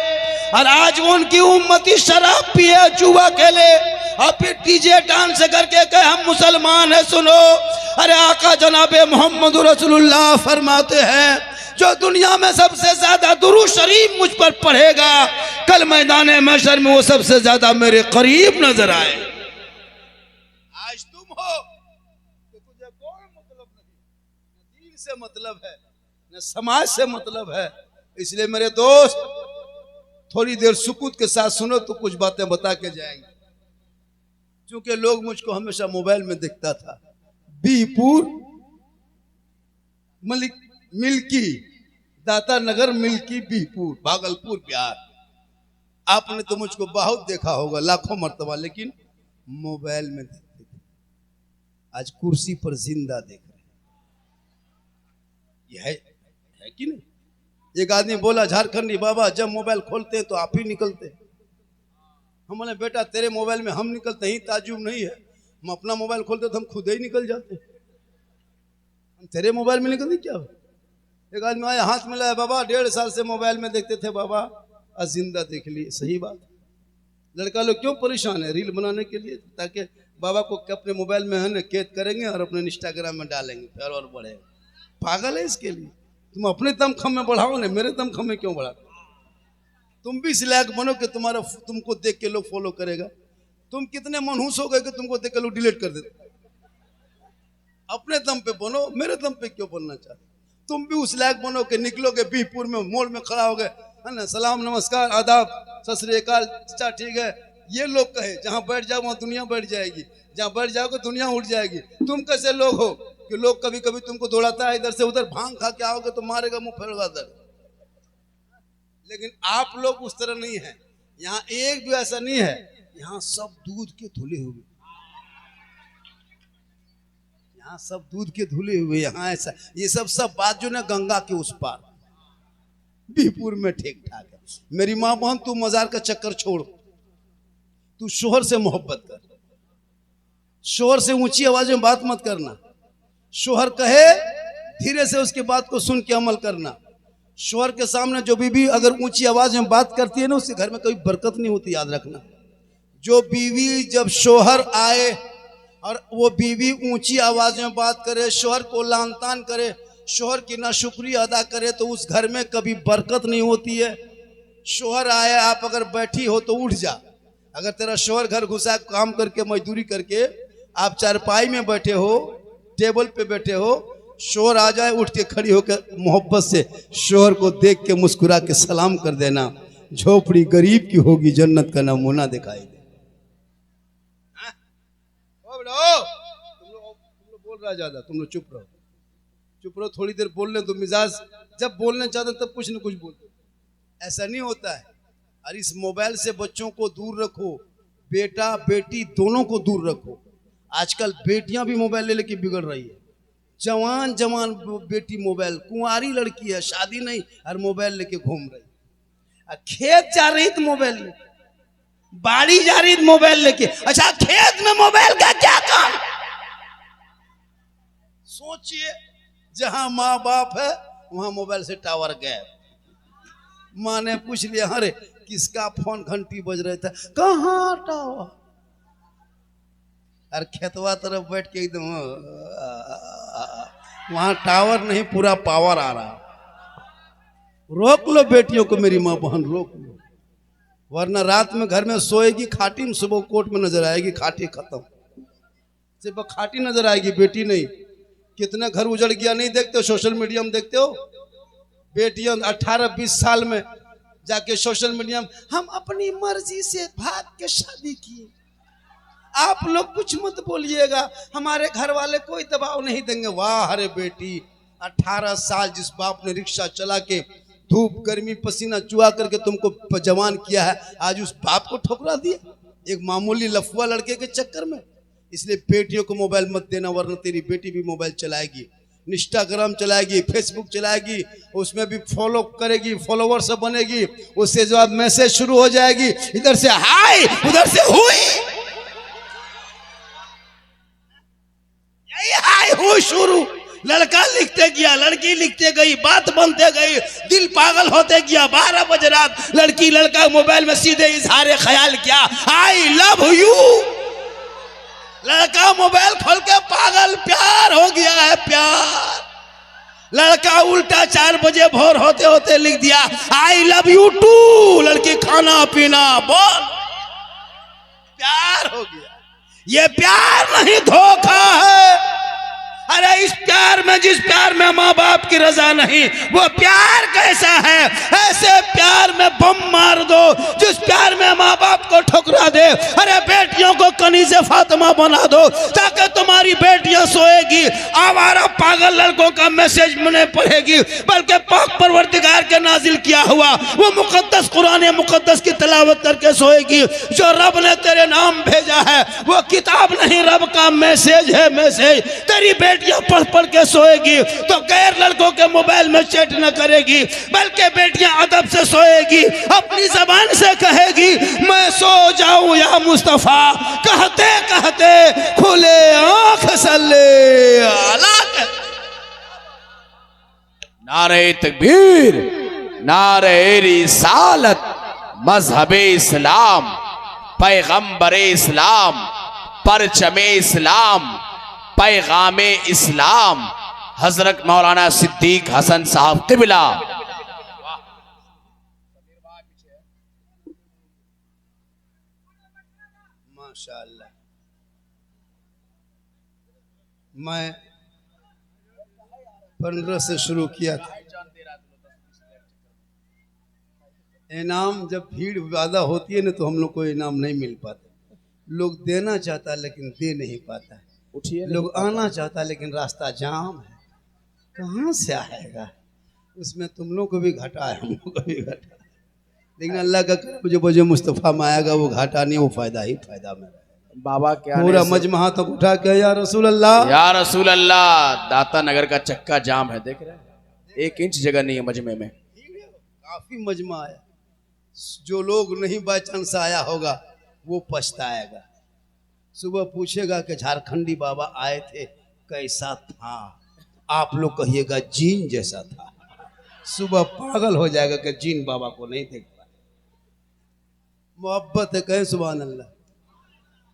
A: और आज उनकी उम्मती शराब पिए, जुआ खेले, और फिर डीजे डांस करके कहे हम मुसलमान है। सुनो, अरे आका जनाबे मोहम्मद रसूलुल्लाह फरमाते हैं, जो दुनिया में सबसे ज्यादा दुरूद शरीफ मुझ पर पढ़ेगा, कल मैदान महशर में वो सबसे ज्यादा मेरे करीब नजर आए। आज तुम हो तो तुझे कोई मतलब नहीं, न दीन से मतलब है, न समाज से मतलब है। इसलिए मेरे दोस्त, थोड़ी देर सुकूत के साथ सुनो तो कुछ बातें बता के जाएंगे। क्योंकि लोग मुझको हमेशा मोबाइल में दिखता था, बीपुर मिल्की, दाता नगर मिल्की, बीपुर, भागलपुर, बिहार। आपने तो मुझको बहुत देखा होगा, लाखों मर्तबा, लेकिन मोबाइल में देखते थे। आज कुर्सी पर जिंदा देख रहे हैं। यह है कि नहीं? एक आदमी बोला, झारखंडी बाबा, जब मोबाइल खोलते हैं तो आप ही निकलते। हम बोले, बेटा तेरे मोबाइल में हम निकलते ही ताजुब नहीं है, हम अपना मोबाइल खोलते तो हम खुद ही निकल जाते, हम तेरे मोबाइल में निकलते क्या? एक आदमी आया, हाथ में लाया, बाबा 1.5 साल से मोबाइल में देखते थे बाबा, आज जिंदा देख लिए। सही बात। लड़का लोग क्यों परेशान है? रील बनाने के लिए, ताकि बाबा को अपने मोबाइल में है ना कैद करेंगे और अपने इंस्टाग्राम में डालेंगे, फिर और बढ़ेगा। पागल है इसके लिए। तुम अपने दमखम में बढ़ाओ ना, मेरे दमखम में क्यों बढ़ा? तुम भी इस लायक बनो कि तुमको देख के लोग फॉलो करेगा। तुम कितने मनहूस हो गए कि तुमको देख के लोग डिलीट कर देते। अपने दम पे बनो, मेरे दम पे क्यों बनना चाहते? तुम भी उस लायक बनो कि निकलोगे बीपुर में मोड़ में खड़ा हो गए, है ना, सलाम नमस्कार आदाब सत श्री अकाल, अच्छा ठीक है, ये लोग कहे। जहां बैठ जाओ वहां दुनिया बैठ जाएगी, जहां बैठ जाओगे दुनिया उठ जाएगी। तुम कैसे लोग हो कि लोग कभी कभी तुमको दौड़ाता है इधर से उधर, भांग खा के आओगे तो मारेगा, मुंह फेरेगा इधर। लेकिन आप लोग उस तरह नहीं है। यहाँ एक भी ऐसा नहीं है, यहाँ सब दूध के धुले हुए, यहाँ सब दूध के धुले हुए। यहाँ ऐसा ये सब बात जो ना गंगा के उस पार बीपुर में ठीक ठाक है। मेरी माँ बहन, तू मजार का चक्कर छोड़, तू शोहर से मोहब्बत कर। शोहर से ऊंची आवाज में बात मत करना। शोहर कहे धीरे से उसकी बात को सुन के अमल करना। शोहर के सामने जो बीवी अगर ऊंची आवाज में बात करती है ना, उसके घर में कभी बरकत नहीं होती, याद रखना। जो बीवी जब शोहर आए और वो बीवी ऊंची आवाज में बात करे, शोहर को लान तान करे, शोहर की नाशुक्री अदा करे, तो उस घर में कभी बरकत नहीं होती है। शोहर आया, आप अगर बैठी हो तो उठ जा। अगर तेरा शोहर घर घुसा काम करके मजदूरी करके, आप चारपाई में बैठे हो, टेबल पे बैठे हो, शोहर आ जाए, उठ के खड़ी होकर मोहब्बत से शोहर को देख के मुस्कुरा के सलाम कर देना। झोपड़ी गरीब की होगी, जन्नत का नमूना दिखाई दे। तुम लोग बोल रहा ज्यादा, तुम लोग चुप रहो, चुप रहो। थोड़ी देर बोल ले तो मिजाज, जब बोलने चाहते तब कुछ न कुछ बोलते। ऐसा नहीं होता है। और इस मोबाइल से बच्चों को दूर रखो, बेटा बेटी दोनों को दूर रखो। आजकल बेटियां भी मोबाइल ले लेके बिगड़ रही है। जवान जवान बेटी मोबाइल, कुंवारी लड़की है, शादी नहीं और मोबाइल लेके घूम रही। खेत जा रही तो मोबाइल लेके, बाड़ी जा रही तो मोबाइल लेके। अच्छा, खेत में मोबाइल का क्या काम? सोचिए, जहां माँ बाप है वहां मोबाइल से टावर गए। माँ ने पूछ लिया, अरे किसका फोन घंटी बज रहे थे, कहाँ टावर? और खेतवा तरफ बैठ के एकदम वहां टावर नहीं, पूरा पावर आ रहा। रोक लो बेटियों को, मेरी माँ बहन रोक लो, वरना रात में घर में सोएगी खाटी में, सुबह कोर्ट में नजर आएगी खाटी खत्म। सिर्फ खाटी नजर आएगी, बेटी नहीं। कितना घर उजड़ गया नहीं देखते हो? सोशल मीडिया में देखते हो, बेटियां 18-20 साल में जाके सोशल मीडिया में हम अपनी मर्जी से भाग के शादी की। आप लोग कुछ मत बोलिएगा, हमारे घर वाले कोई दबाव नहीं देंगे। वाह अरे बेटी, 18 साल जिस बाप ने रिक्शा चला के धूप गर्मी पसीना चुहा करके तुमको जवान किया है, आज उस बाप को ठुकरा दिया एक मामूली लफुआ लड़के के चक्कर में। इसलिए बेटियों को मोबाइल मत देना, वरना तेरी बेटी भी मोबाइल चलाएगी, इंस्टाग्राम चलाएगी, फेसबुक चलाएगी, उसमें भी फॉलो करेगी, फॉलोवर सब बनेगी। उससे जब मैसेज शुरू हो जाएगी, इधर से हाय उधर से हुई, यही हाय हुई शुरू। लड़का लिखते गया, लड़की लिखते गई, बात बनते गई, दिल पागल होते गया। 12 बजे रात लड़की लड़का मोबाइल में सीधे इजहार ख्याल किया, आई लव यू। लड़का मोबाइल खोल के पागल, प्यार हो गया है, प्यार। लड़का उल्टा 4 बजे भोर होते होते लिख दिया, आई लव यू टू। लड़की खाना पीना बोल, प्यार हो गया। ये प्यार नहीं, धोखा है। अरे इस प्यार में, जिस प्यार में माँ बाप की रजा नहीं, वो प्यार कैसा है? ऐसे प्यार में बम मार दो जिस प्यार में माँ बाप को ठुकरा दे। अरे बेटियों को कनीज़े फातिमा बना दो ताकि तुम्हारी बेटियां सोएगी, आवारा पागल लड़कों का मैसेज नहीं पढ़ेगी, बल्कि पाक परवरदिगार के नाजिल किया हुआ वो मुकद्दस कुरान मुकद्दस की तिलावत करके सोएगी। जो रब ने तेरे नाम भेजा है वो किताब नहीं, रब का मैसेज है, मैसेज। तेरी बेटियां पढ़ पढ़ के सोएगी तो गैर लड़कों के मोबाइल में चैट न करेगी, बल्कि बेटियां अदब से सोएगी, अपनी जबान से कहेगी मैं सो जाऊं या मुस्तफा, कहते कहते खुले आंख सल्ले अला।
B: नारे तकबीर, नारे रिसालत, मजहबे इस्लाम, पैगंबरे इस्लाम, परचमे इस्लाम, पैगामे इस्लाम, हजरत मौलाना सिद्दीक हसन साहब क़िबला।
A: माशाअल्लाह। मैं 15 से शुरू किया था। इनाम जब भीड़ ज़्यादा होती है ना तो हम लोग को इनाम नहीं मिल पाता। लोग देना चाहता है लेकिन दे नहीं पाता। लोग आना चाहता है लेकिन रास्ता जाम है, कहाँ से आएगा? उसमें तुम लोग को भी घाटा है, हम लोग को भी घाटा है, लेकिन अल्लाह का करम जो बजे मुस्तफ़ा में आएगा वो घाटा नहीं, वो फायदा ही फायदा में।
B: बाबा क्या
A: पूरा मजमा तक उठा के या रसूल अल्लाह,
B: या रसूल अल्लाह। दाता नगर का चक्का जाम है, देख रहे हैं, 1 इंच जगह नहीं है मजमे में।
A: काफी मजमा आया। जो लोग नहीं बाई चांस आया होगा वो पछताएगा। सुबह पूछेगा कि झारखंडी बाबा आए थे कैसा था, आप लोग कहिएगा जीन जैसा था। सुबह पागल हो जाएगा कि जीन बाबा को नहीं देख पाए। मोहब्बत है, कहे सुभान अल्लाह।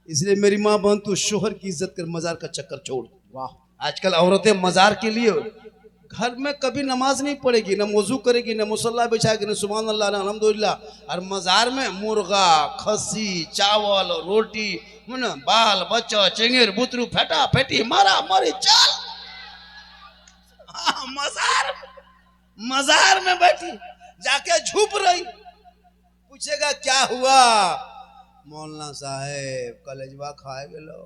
A: इसलिए मेरी माँ बहन तू शोहर की इज्जत कर, मजार का चक्कर छोड़। वाह, आजकल औरतें मजार के लिए घर में कभी नमाज नहीं पढ़ेगी, न वजू करेगी, न मुसल्ला बिछाएगी, न सुभान अल्लाह न अल्हम्दुलिल्लाह, और मजार में मुर्गा, खस्सी, चावल, रोटी, बाल बच्चा, चिंगेर बुतरू, फेटा फेटी, मारा मारी, चल। हाँ, मजार में बैठी जाके झुप रही। पूछेगा क्या हुआ, मौलाना साहेब कलेजवा खाए गेलो।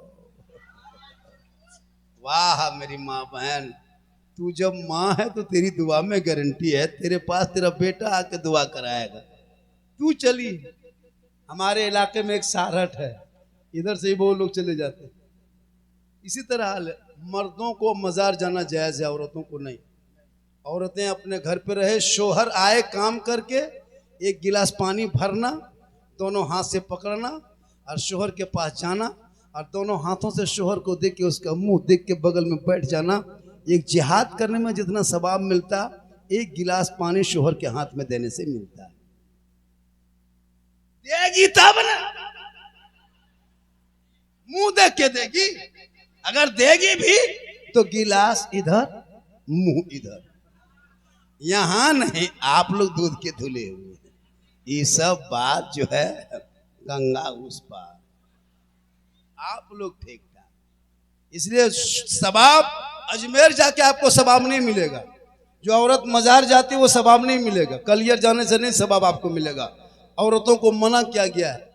A: वाह मेरी माँ बहन, तू जब माँ है तो तेरी दुआ में गारंटी है, तेरे पास तेरा बेटा आके दुआ कराएगा। तू चली, हमारे इलाके में एक सारठ है, इधर से ही वो लोग चले जाते हैं। इसी तरह हाल है, मर्दों को मजार जाना जायज है, औरतों को नहीं। औरतें अपने घर पे रहे, शोहर आए काम करके, एक गिलास पानी भरना, दोनों हाथ से पकड़ना और शोहर के पास जाना, और दोनों हाथों से शोहर को देख के उसका मुंह देख के बगल में बैठ जाना। एक जिहाद करने में जितना सवाब मिलता, एक गिलास पानी शोहर के हाथ में देने से मिलता है। देगी तब ना, मुंह देख के देगी। अगर देगी भी तो गिलास इधर, मुंह इधर, यहां नहीं। आप लोग दूध के धुले हुए, ये सब बात जो है गंगा उस पार, आप लोग ठीक ठाक। इसलिए सवाब अजमेर जाके आपको सवाब नहीं मिलेगा। जो औरत मजार जाती है वो सवाब नहीं मिलेगा। कलियर जाने से नहीं सवाब आपको मिलेगा। औरतों को मना किया गया है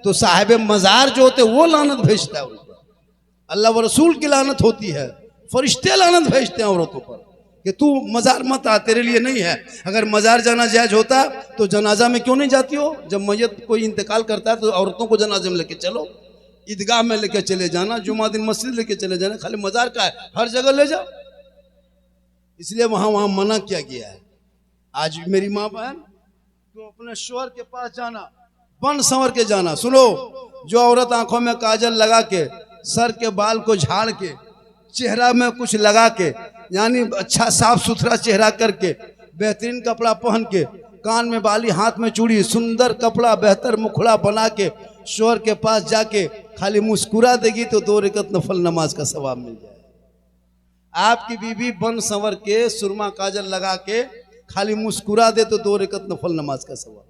A: तो साहिब मजार जो होते वो लानत भेजता है उनको। अल्लाह व रसूल की लानत होती है, फरिश्ते लानत भेजते हैं औरतों पर कि तू मजार मत आ, तेरे लिए नहीं है। अगर मजार जाना जायज होता तो जनाजा में क्यों नहीं जाती हो? जब मैयत कोई इंतकाल करता है तो औरतों को जनाजे में लेके चलो, ईदगाह में लेके चले जाना, जुमा दिन मस्जिद लेके चले जाना। खाली मजार का है, हर जगह ले जाओ। इसलिए वहां मना किया गया है। आज मेरी माँ बहन, तो अपने शोहर के पास जाना, बन संवर के जाना। सुनो, जो औरत आंखों में काजल लगा के, सर के बाल को झाड़ के, चेहरा में कुछ लगा के, यानी अच्छा साफ सुथरा चेहरा करके, बेहतरीन कपड़ा पहन के, कान में बाली, हाथ में चूड़ी, सुंदर कपड़ा, बेहतर मुखड़ा बना के शोहर के पास जाके खाली मुस्कुरा देगी तो 2 रकात नफल नमाज का सवाब मिल जाएगा। आपकी बीवी बन संवर के, सुरमा काजल लगा के खाली मुस्कुरा दे तो 2 रकात नफल नमाज का सवाब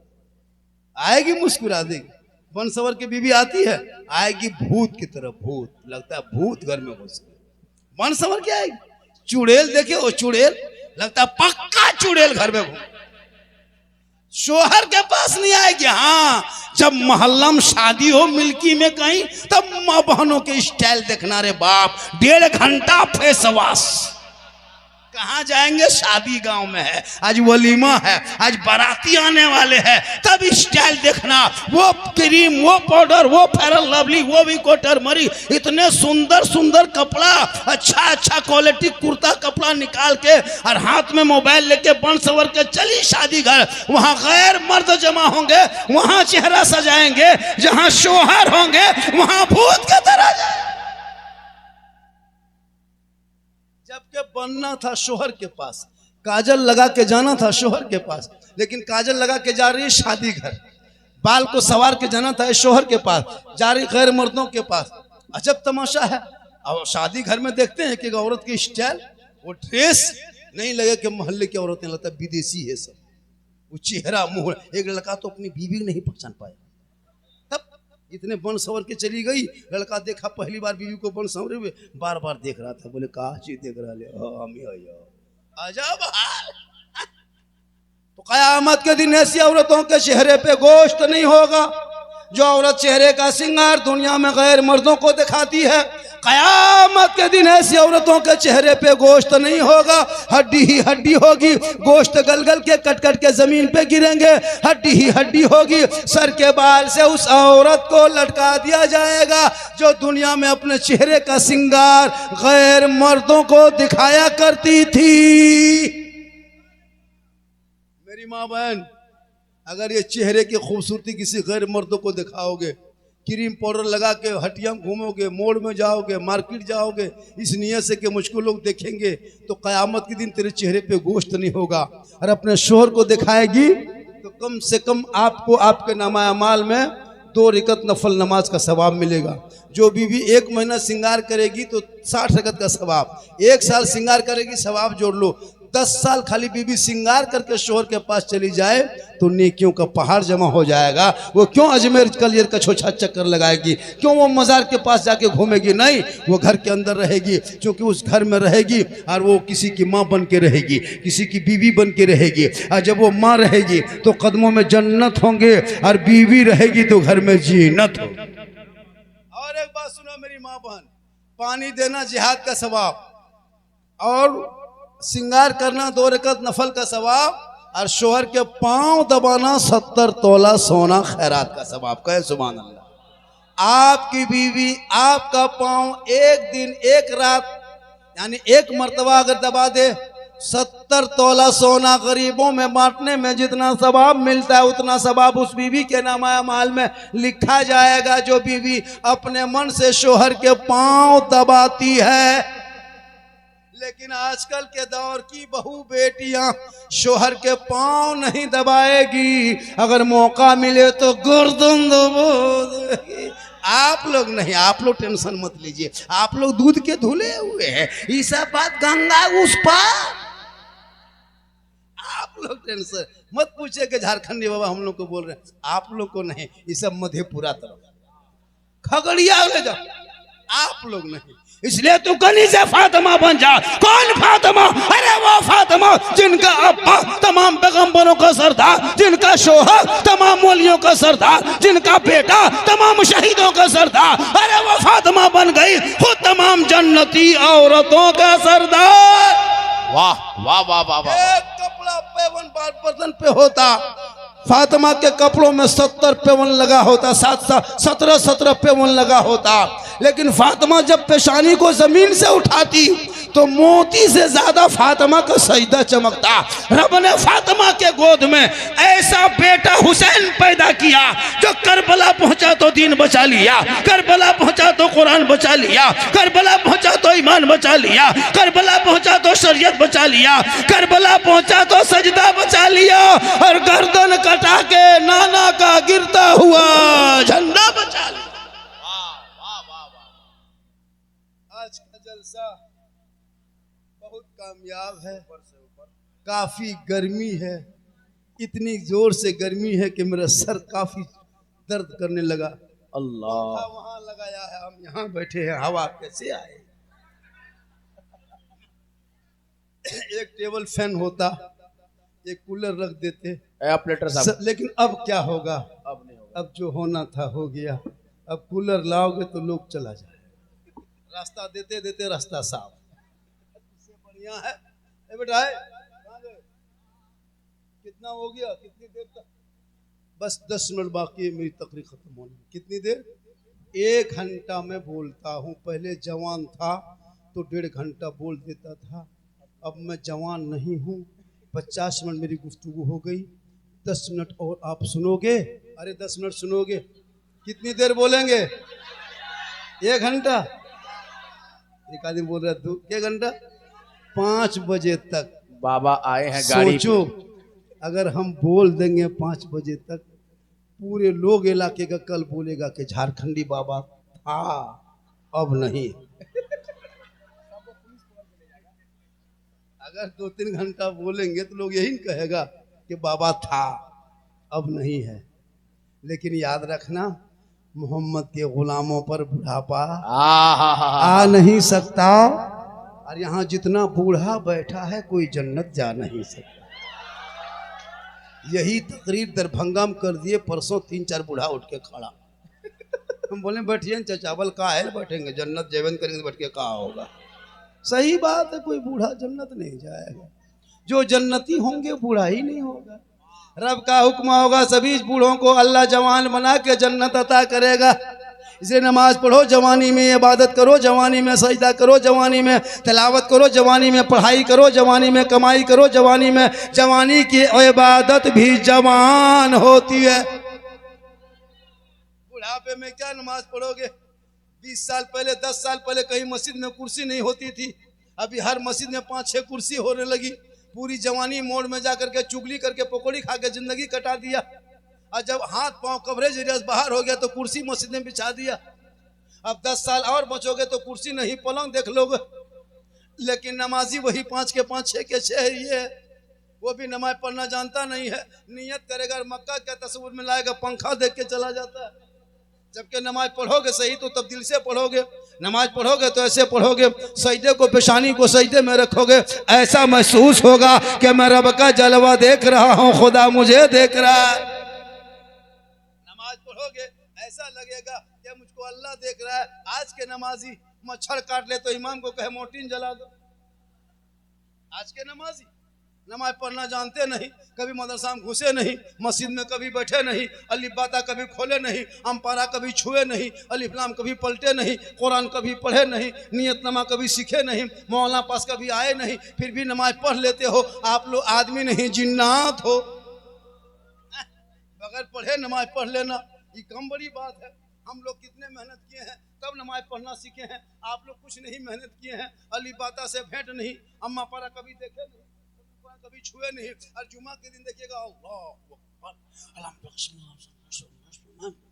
A: आएगी। मुस्कुरा देगी। बन संवर की बीवी आती है, आएगी भूत की तरह, भूत लगता है भूत घर में घुस गए। बन संवर क्या आएगी? चुड़ैल देखे वो चुड़ैल, लगता है पक्का चुड़ैल घर में घूम। शोहर के पास नहीं आएगी। हाँ, जब मोहल्ला में शादी हो मिल्की में कहीं, तब माँ बहनों के स्टाइल देखना रे बाप। 1.5 घंटा फेस वॉश। कहाँ जाएंगे? शादी गांव में है, आज वलीमा है, आज बाराती आने वाले हैं, तब स्टाइल देखना। वो क्रीम, वो पाउडर, वो फेयर लवली, वो भी कोटर मरी, इतने सुंदर सुंदर कपड़ा, अच्छा क्वालिटी कुर्ता कपड़ा निकाल के और हाथ में मोबाइल लेके बन सवर के चली शादी घर। वहां गैर मर्द जमा होंगे, वहां चेहरा सजाएंगे। जहां शोहर होंगे वहां भूत की तरह जाए। जबकि बनना था शोहर के पास, काजल लगा के जाना था शोहर के पास, लेकिन काजल लगा के जा रही है शादी घर। बाल को सवार के जाना था शोहर के पास, जा रही गैर मर्दों के पास। अजब तमाशा है। और शादी घर में देखते हैं कि औरत की स्टाइल, वो ड्रेस नहीं लगे कि मोहल्ले की औरतें, लगता है विदेशी है सब। वो चेहरा मुंह, एक लड़का तो अपनी बीवी नहीं पहचान पाया, तब इतने बन सवर के चली गई। लड़का देखा पहली बार बीवी को बन संवरे हुए, बार बार देख रहा था। बोले कहा चीज देख रहा ले, अजब हाल। तो कयामत के दिन ऐसी औरतों के चेहरे पे गोश्त नहीं होगा। जो औरत चेहरे का श्रृंगार दुनिया में गैर मर्दों को दिखाती है, कयामत के दिन ऐसी औरतों के चेहरे पे गोश्त नहीं होगा, हड्डी ही हड्डी होगी। गोश्त गल गल के कट कट के जमीन पे गिरेंगे, हड्डी ही हड्डी होगी। सर के बाल से उस औरत को लटका दिया जाएगा जो दुनिया में अपने चेहरे का श्रृंगार गैर मर्दों को दिखाया करती थी। मेरी माँ बहन, अगर ये चेहरे की खूबसूरती किसी गैर मर्दों को दिखाओगे, क्रीम पाउडर लगा के हटिया में घूमोगे, मोड़ में जाओगे, मार्केट जाओगे, इस नियत से कि मुझको लोग देखेंगे, तो क़यामत के दिन तेरे चेहरे पे गोश्त नहीं होगा। और अपने शोहर को दिखाएगी तो कम से कम आपको आपके नामा अमाल में 2 रकत नफल नमाज का सवाब मिलेगा। जो बीवी 1 महीना श्रृंगार करेगी तो 60 रकत का सवाब, 1 साल श्रृंगार करेगी सवाब जोड़ लो, 10 साल खाली बीवी श्रृंगार करके शोहर के पास चली जाए तो नेकियों का पहाड़ जमा हो जाएगा। वो क्यों अजमेर कलियर का छोछा चक्कर लगाएगी, क्यों वो मज़ार के पास जाके घूमेगी, नहीं, वो घर के अंदर रहेगी, क्योंकि उस घर में रहेगी और वो किसी की माँ बन के रहेगी, किसी की बीवी बन के रहेगी। और जब वो माँ रहेगी तो कदमों में जन्नत होंगे, और बीवी रहेगी तो घर में जीनत होगी। और एक बात सुनो मेरी माँ बहन, पानी देना जिहाद का सवाब, और श्रृंगार करना 2 रकत नफल का सवाब, और शोहर के पांव दबाना 70 तोला सोना खैरात का सवाब। कहे सुभान अल्लाह। आपकी बीवी आपका पांव एक दिन एक रात यानी एक मर्तबा अगर दबा दे, 70 तोला सोना गरीबों में बांटने में जितना सवाब मिलता है उतना सवाब उस बीवी के नामा अमाल में लिखा जाएगा, जो बीवी अपने मन से शोहर के पांव दबाती है। लेकिन आजकल के दौर की बहू बेटियां शोहर के पांव नहीं दबाएगी, अगर मौका मिले तो गर्दन दबा देगी। आप लोग नहीं, आप लोग टेंशन मत लीजिए, आप लोग दूध के धुले हुए हैं, ये सब बात गंगा उस पार, आप लोग टेंशन मत पूछे कि झारखंडी बाबा हम लोग को बोल रहे हैं, आप लोग को नहीं, ये सब मधेपुरा तरफ खगड़िया ले जाओ, आप लोग नहीं। इसलिए तू कनी से फातिमा बन जा। कौन फातिमा? अरे वो फातिमा जिनका अब्बा तमाम पैगंबरों का सरदार, जिनका शोहर तमाम वलियों का सरदार, जिनका बेटा तमाम शहीदों का सरदार। अरे वो फातिमा बन गई खुद तमाम जन्नती औरतों का सरदार।
B: वाह वाह वाह वाह वाह।
A: एक कपड़ा 52 बर्तन पे होता, फातिमा के कपड़ों में 70 पेवन लगा होता, 17 पेवन लगा होता। लेकिन फातिमा जब पेशानी को जमीन से उठाती तो मोती से ज्यादा फातिमा का सजदा चमकता। रब ने फातिमा के गोद में ऐसा बेटा हुसैन पैदा किया जो करबला पहुंचा तो दीन बचा लिया, करबला पहुंचा तो कुरान बचा लिया, करबला पहुंचा तो ईमान बचा लिया, करबला पहुंचा तो शरीयत बचा लिया, करबला पहुंचा तो सजदा बचा लिया, और गर्दन कटा के नाना का गिरता हुआ झंडा बचा लिया। आज का जलसा बहुत कामयाब है, काफी गर्मी है, इतनी जोर से गर्मी है कि मेरा सर काफी दर्द करने लगा।
B: अल्लाह
A: वहां लगाया है, हम यहाँ बैठे हैं, हवा कैसे आए। एक टेबल फैन होता, एक कूलर रख देते,
B: ऑपरेटर साहब।
A: लेकिन अब क्या होगा,
B: अब नहीं होगा,
A: अब जो होना था हो गया। अब कूलर लाओगे तो लोग चला जाए, रास्ता देते देते रास्ता साफ, इससे बढ़िया है। ए बेटा है, कितना हो गया, कितनी देर तक? बस 10 मिनट बाकी है मेरी तकरीर खत्म होने। कितनी देर? 1 घंटा में बोलता हूँ। पहले जवान था तो 1.5 घंटा बोल देता था, अब मैं जवान नहीं हूँ। 50 मिनट मेरी गुफ्तगू हो गई, 10 मिनट और आप सुनोगे। अरे 10 मिनट सुनोगे, कितनी देर बोलेंगे? 1 घंटा। एक आदमी बोल रहा है 2 घंटा, 5 बजे तक
B: बाबा आए हैं गाड़ी।
A: सोचो अगर हम बोल देंगे 5 बजे तक, पूरे लोग इलाके का कल बोलेगा कि झारखंडी बाबा था, अब नहीं। अगर 2-3 घंटा बोलेंगे तो लोग यही कहेगा कि बाबा था, अब नहीं है। लेकिन याद रखना, मोहम्मद के गुलामों पर बुढ़ापा आ नहीं सकता, और यहाँ जितना बूढ़ा बैठा है कोई जन्नत जा नहीं सकता। यही तकरीर दरभंगा में कर दिए परसों, 3-4 बूढ़ा उठ के खड़ा। हम बोले बैठिए चाचा, बल का है बैठेंगे, जन्नत जेवन करेंगे बैठ के कहा होगा। सही बात है, कोई बूढ़ा जन्नत नहीं जाएगा। जो जन्नती होंगे बूढ़ा ही नहीं होगा। रब का हुक्म होगा, सभी बूढ़ों को अल्लाह जवान बना के जन्नत अता करेगा। इसलिए नमाज पढ़ो, जवानी में इबादत करो, जवानी में सजदा करो, जवानी में तिलावत करो, जवानी में पढ़ाई करो, जवानी में कमाई करो, जवानी में, जवानी की इबादत भी जवान होती है। बुढ़ापे में क्या नमाज पढ़ोगे? 20 साल पहले 10 साल पहले कहीं मस्जिद में कुर्सी नहीं होती थी, अभी हर मस्जिद में 5-6 कुर्सी होने लगी। पूरी जवानी मोड़ में जाकर के चुगली करके पकौड़ी खा के जिंदगी कटा दिया, और जब हाथ पांव कवरेज एरिया बाहर हो गया तो कुर्सी मस्जिद में बिछा दिया। अब 10 साल और बचोगे तो कुर्सी नहीं पलंग देख लोगे। लेकिन नमाजी वही 5 के 5, 6 के 6 ही है, वो भी नमाज पढ़ना जानता नहीं है। नियत करेगा मक्का क्या तस्वीर में लाएगा, पंखा देख के चला जाता है। जबकि नमाज पढ़ोगे सही तो तब दिल से पढ़ोगे, नमाज पढ़ोगे तो ऐसे पढ़ोगे, सजदे को पेशानी को सजदे में रखोगे, ऐसा महसूस होगा कि मैं रब का जलवा देख रहा हूं, खुदा मुझे देख रहा है। नमाज पढ़ोगे ऐसा लगेगा कि मुझको अल्लाह देख रहा है। आज के नमाजी मच्छर काट ले तो इमाम को कहे मोर्टिन जला दो। आज के नमाजी नमाज पढ़ना जानते नहीं, कभी मदरसा में घुसे नहीं, मस्जिद में कभी बैठे नहीं, अलिफ बाता कभी खोले नहीं, अम्पारा कभी छुए नहीं, अलिफ्लाम कभी पलटे नहीं, कुरान कभी पढ़े नहीं, नियतनामा कभी सीखे नहीं, मौलाना पास कभी आए नहीं, फिर भी नमाज पढ़ लेते हो। आप लोग आदमी नहीं जिन्नात हो। बगैर पढ़े नमाज पढ़ लेना ये कम बड़ी बात है। हम लोग कितने मेहनत किए हैं तब नमाज पढ़ना सीखे हैं, आप लोग कुछ नहीं मेहनत किए हैं। अलिफ बाता से भेंट नहीं, अम्मा पारा कभी देखे नहीं, कभी छुए नहीं, और जुमा के दिन देखिएगा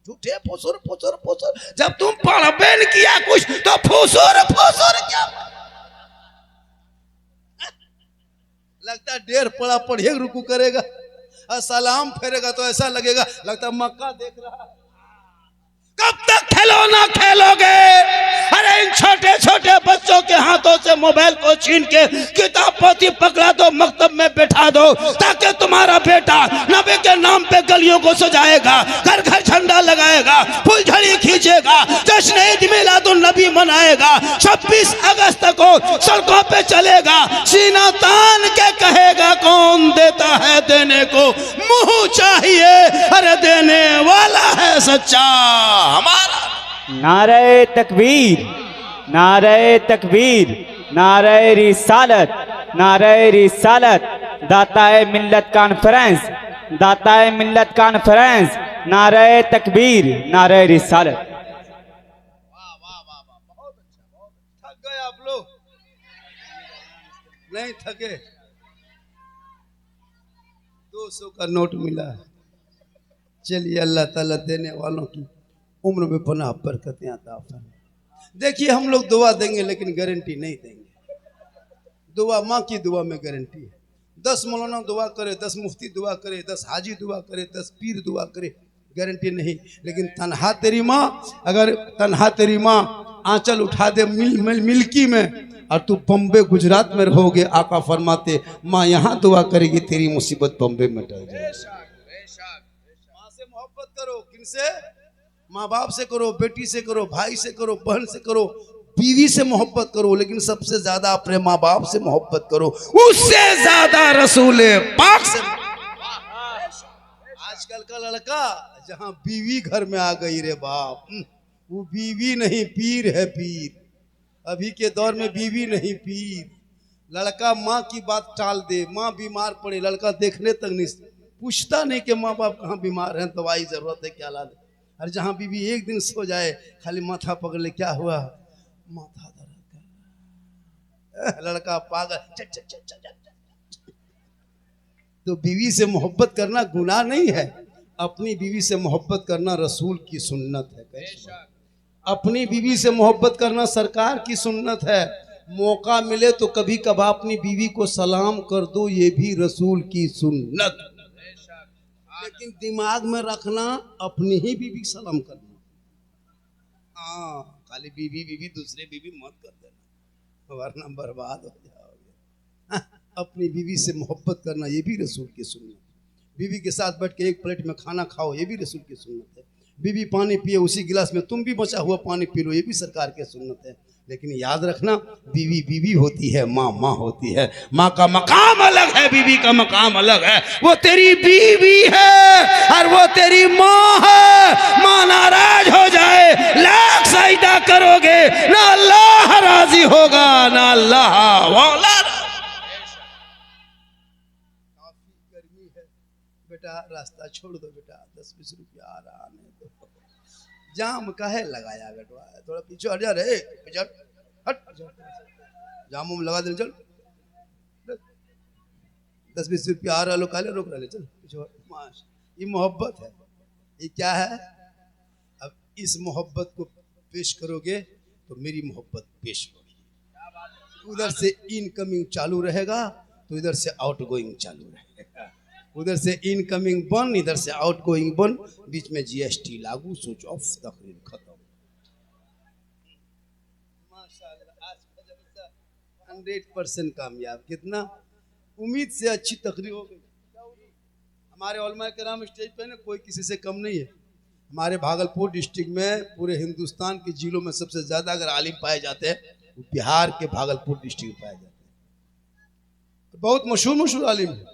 A: झूठे फुसुर फुसुर फुसुर। जब तुम पढ़बे न किया कुछ तो फुसुर फुसुर क्या लगता है? डेढ़ पढ़ा पढ़िए रुकू करेगा और सलाम फेरेगा तो ऐसा लगेगा लगता मक्का देख रहा है। कब तक खिलौना खेलोगे? अरे इन छोटे छोटे बच्चों के हाथों से मोबाइल को छीन के किताब पोथी पकड़ा दो, मकतब में बैठा दो, ताकि तुम्हारा बेटा नबी के नाम पे गलियों को सजाएगा, घर घर झंडा लगाएगा, फुलझड़ी खींचेगा, जश्न ईद मिलादुन नबी मनाएगा, 26 अगस्त को सड़कों पे चलेगा, सीना तान के कहेगा कौन देता है देने को मुंह चाहिए, अरे देने वाला है सच्चा हमारा।
C: नारे तकबीर, नारे तकबीर, नारे रिसालत, नारे रिसालत। दाताए मिल्लत कॉन्फ्रेंस, दाताए मिल्लत कॉन्फ्रेंस, नारे तकबीर, नारे रिसालत।
A: वाह वाह वाह वाह, बहुत अच्छा, बहुत थक गए आप लोग? नहीं थके? 200 का नोट मिला है। चलिए अल्लाह ताला देने वालों की उम्र में पनाह बरकतें अता फरमाए। देखिए हम लोग दुआ देंगे लेकिन गारंटी नहीं देंगे। दुआ माँ की दुआ में गारंटी है। 10 मौलाना दुआ करे, 10 मुफ्ती दुआ करे, 10 हाजी दुआ करे, 10 पीर दुआ करे, गारंटी नहीं। लेकिन तन्हा तेरी माँ, अगर तन्हा तेरी माँ आंचल उठा दे मिल्की में और तू बम्बे गुजरात में रहोगे, आका फरमाते माँ यहाँ दुआ करेगी तेरी मुसीबत बम्बे में टल जाएगी। माँ से मोहब्बत करो। किनसे? माँ बाप से करो, बेटी से करो, भाई से करो, बहन से करो, बीवी से मोहब्बत करो, लेकिन सबसे ज्यादा अपने माँ बाप से मोहब्बत करो, उससे ज्यादा रसूल पाक से। आजकल का लड़का जहाँ बीवी घर में आ गई रे बाप, वो बीवी नहीं पीर है, पीर। अभी के दौर में बीवी नहीं पीर। लड़का माँ की बात टाल दे, माँ बीमार पड़े, लड़का देखने तक नहीं, पूछता नहीं कि माँ बाप कहाँ बीमार हैं, दवाई जरूरत है, क्या इलाज है। और जहाँ बीवी एक दिन सो जाए खाली माथा पकड़ ले, क्या हुआ, माथा दर्द कर, लड़का पागल। चल चल चल चल चल। तो बीवी से मोहब्बत करना गुनाह नहीं है, अपनी बीवी से मोहब्बत करना रसूल की सुन्नत है। अपनी बीवी से मोहब्बत करना सरकार की सुन्नत है। मौका मिले तो कभी कभार अपनी बीवी को सलाम कर दो, ये भी रसूल की सुन्नत। लेकिन दिमाग में रखना अपनी ही बीवी सलाम करना। हाँ, खाली बीवी बीवी दूसरे बीवी मत कर देना, वरना बर्बाद हो जाओगे। अपनी बीवी से मोहब्बत करना ये भी रसूल की सुन्नत। बीवी के साथ बैठ के एक प्लेट में खाना खाओ, ये भी रसूल की सुन्नत है। बीवी पानी पिए उसी गिलास में तुम भी बचा हुआ पानी पी लो, ये भी सरकार की सुन्नत है। लेकिन याद रखना, बीवी बीवी होती है, माँ माँ होती है। माँ का मकाम अलग है, बीवी का मकाम अलग है। वो तेरी बीवी है और वो तेरी माँ है। माँ नाराज हो जाए, लाख सजदा करोगे, ना अल्लाह राजी होगा ना अल्लाह वाला। काफी गर्मी है बेटा, रास्ता छोड़ दो बेटा, 10-20 रुपया आ रहा है, जाम काहे लगाया बेटवा, थोड़ा पीछे हट जा रे, पीछे हट, जाम में लगा दे, चल 10-20 रुपया आ रहा लो काले रोक रहे, चल पीछे हट। ये मोहब्बत है, ये क्या है? अब इस मोहब्बत को पेश करोगे तो मेरी मोहब्बत पेश होगी। उधर से इनकमिंग चालू रहेगा तो इधर से आउटगोइंग चालू रहेगा, उधर से इनकमिंग बन, इधर से आउटगोइंग बन, बीच में जीएसटी लागू, स्विच ऑफ, तकरीर खत्म। माशाल्लाह आज का जलसा 100% कामयाब। कितना उम्मीद से अच्छी तकरीर हो गई। हमारे उलमा किराम स्टेज पे ना कोई किसी से कम नहीं है। हमारे भागलपुर डिस्ट्रिक्ट में पूरे हिंदुस्तान के जिलों में सबसे ज्यादा अगर आलिम पाए जाते हैं वो बिहार के भागलपुर डिस्ट्रिक्ट में पाए जाते हैं। बहुत मशहूर आलिम है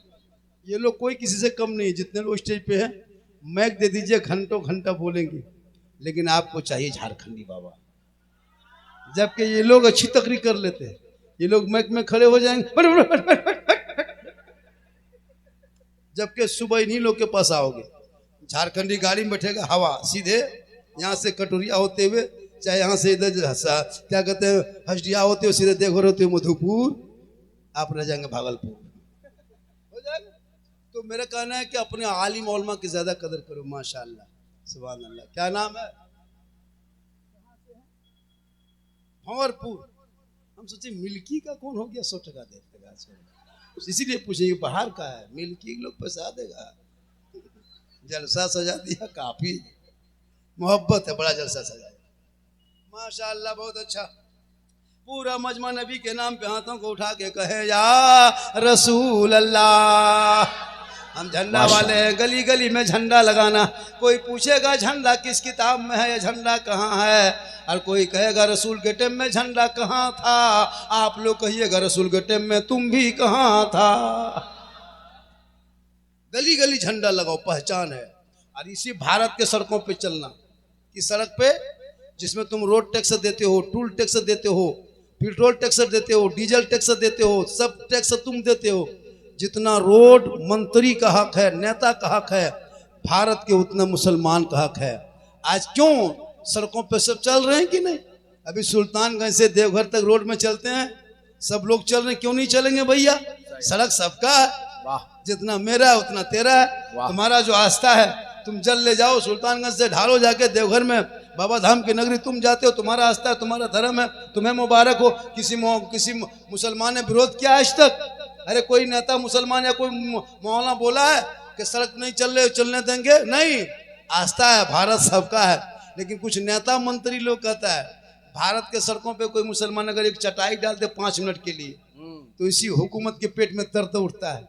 A: ये लोग, कोई किसी से कम नहीं है। जितने लोग स्टेज पे हैं मैक दे दीजिए, घंटों घंटा बोलेंगे, लेकिन आपको चाहिए झारखंडी बाबा। जबकि ये लोग अच्छी तकरीर कर लेते हैं, ये लोग मैक में खड़े हो जाएंगे, जबकि सुबह इन्हीं लोग के पास आओगे। झारखंडी गाड़ी में बैठेगा, हवा सीधे यहाँ से कटोरिया होते हुए, चाहे यहाँ से इधर क्या कहते हैं हसडिया होते हुए, सीधे देखो होते हुए मधुपुर, आप रह जाएंगे भागलपुर, हो जाएगा। तो मेरा कहना है कि अपने आलिम उलमा की ज्यादा कदर करो। माशाअल्लाह, सुभान अल्लाह। क्या नाम है? भंवरपुर। हम सोचे मिल्की का कौन हो गया, 100 टका दे देगा, इसीलिए पूछेंगे बाहर का है, मिल्की लोग पैसा देगा। जलसा सजा दिया, काफी मोहब्बत है, बड़ा जलसा सजा दिया। माशाअल्लाह, बहुत अच्छा। पूरा मजमा नबी के नाम पे हाथों को उठा के कहे या रसूल अल्लाह। हम झंडा वाले हैं, गली गली में झंडा लगाना। कोई पूछेगा झंडा किस किताब में है, या झंडा कहाँ है, और कोई कहेगा रसूल के टाइम में झंडा कहाँ था। आप लोग कहिएगा रसूल के टाइम में तुम भी कहाँ था। गली गली झंडा लगाओ, पहचान है। और इसी भारत के सड़कों पे चलना, कि सड़क पे जिसमें तुम रोड टैक्स देते हो, टूल टैक्स देते हो, पेट्रोल टैक्स देते हो, डीजल टैक्स देते हो, सब टैक्स तुम देते हो। जितना रोड मंत्री का हक है, नेता का हक है भारत के, उतना मुसलमान का हक है। आज क्यों सड़कों पे सब चल रहे हैं कि नहीं? अभी सुल्तानगंज से देवघर तक रोड में चलते हैं, सब लोग चल रहे हैं, क्यों नहीं चलेंगे भैया? सड़क सबका है, जितना मेरा है उतना तेरा है। तुम्हारा जो आस्था है तुम जल ले जाओ, सुल्तानगंज से ढालो जाके देवघर में, बाबा धाम की नगरी तुम जाते हो, तुम्हारा आस्था है, तुम्हारा धर्म है, तुम्हें मुबारक हो। किसी मुसलमान ने विरोध किया आज तक? अरे कोई नेता मुसलमान या कोई मौलाना बोला है कि सड़क नहीं चलने देंगे? नहीं, आस्था है, भारत सबका है। लेकिन कुछ नेता मंत्री लोग कहता है भारत के सड़कों पे कोई मुसलमान अगर एक चटाई डाल दे 5 मिनट के लिए तो इसी हुकूमत के पेट में दर्द उठता है।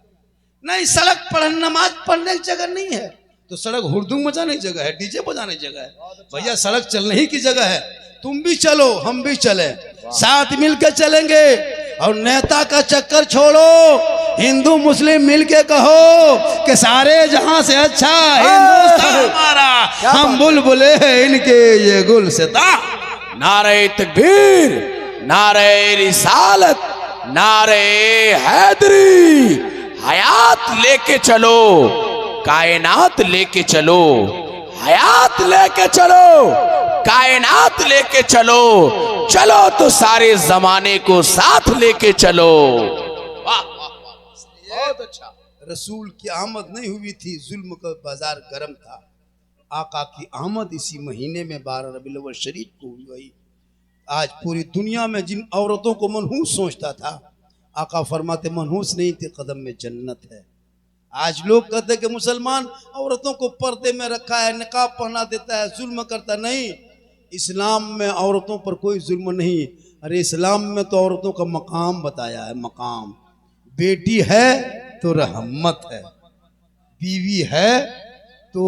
A: नहीं, सड़क पर नमाज पढ़ने की जगह नहीं है, तो सड़क हुड़दुम मचाने की जगह है, डीजे बजाने की जगह है। भैया सड़क चलने ही की जगह है, तुम भी चलो हम भी चले, साथ मिलकर चलेंगे। और नेता का चक्कर छोड़ो, हिंदू मुस्लिम मिलके कहो कि सारे जहां से अच्छा हिंदुस्तान हमारा, हम बुलबुले हैं इनके ये गुलसिता।
B: नारे तकबीर, नारे रिसालत, नारे हैदरी। हयात लेके चलो, कायनात लेके चलो, हयात लेके चलो, कायनात लेके चलो, चलो तो सारे जमाने को साथ लेके चलो। वाह बहुत अच्छा।
A: रसूल की आमद नहीं हुई थी, जुल्म का बाजार गर्म था। आका की आमद इसी महीने में 12 रबीउल अव्वल शरीफ को हुई। आज पूरी दुनिया में जिन औरतों को मनहूस सोचता था, आका फरमाते मनहूस नहीं थे, कदम में जन्नत है। आज लोग कहते कि मुसलमान औरतों को पर्दे में रखा है, निकाब पहना देता है, जुल्म करता। नहीं, इस्लाम में औरतों पर कोई जुल्म नहीं। अरे इस्लाम में तो औरतों का मकाम बताया है, मकाम। बेटी है तो रहमत है, बीवी है तो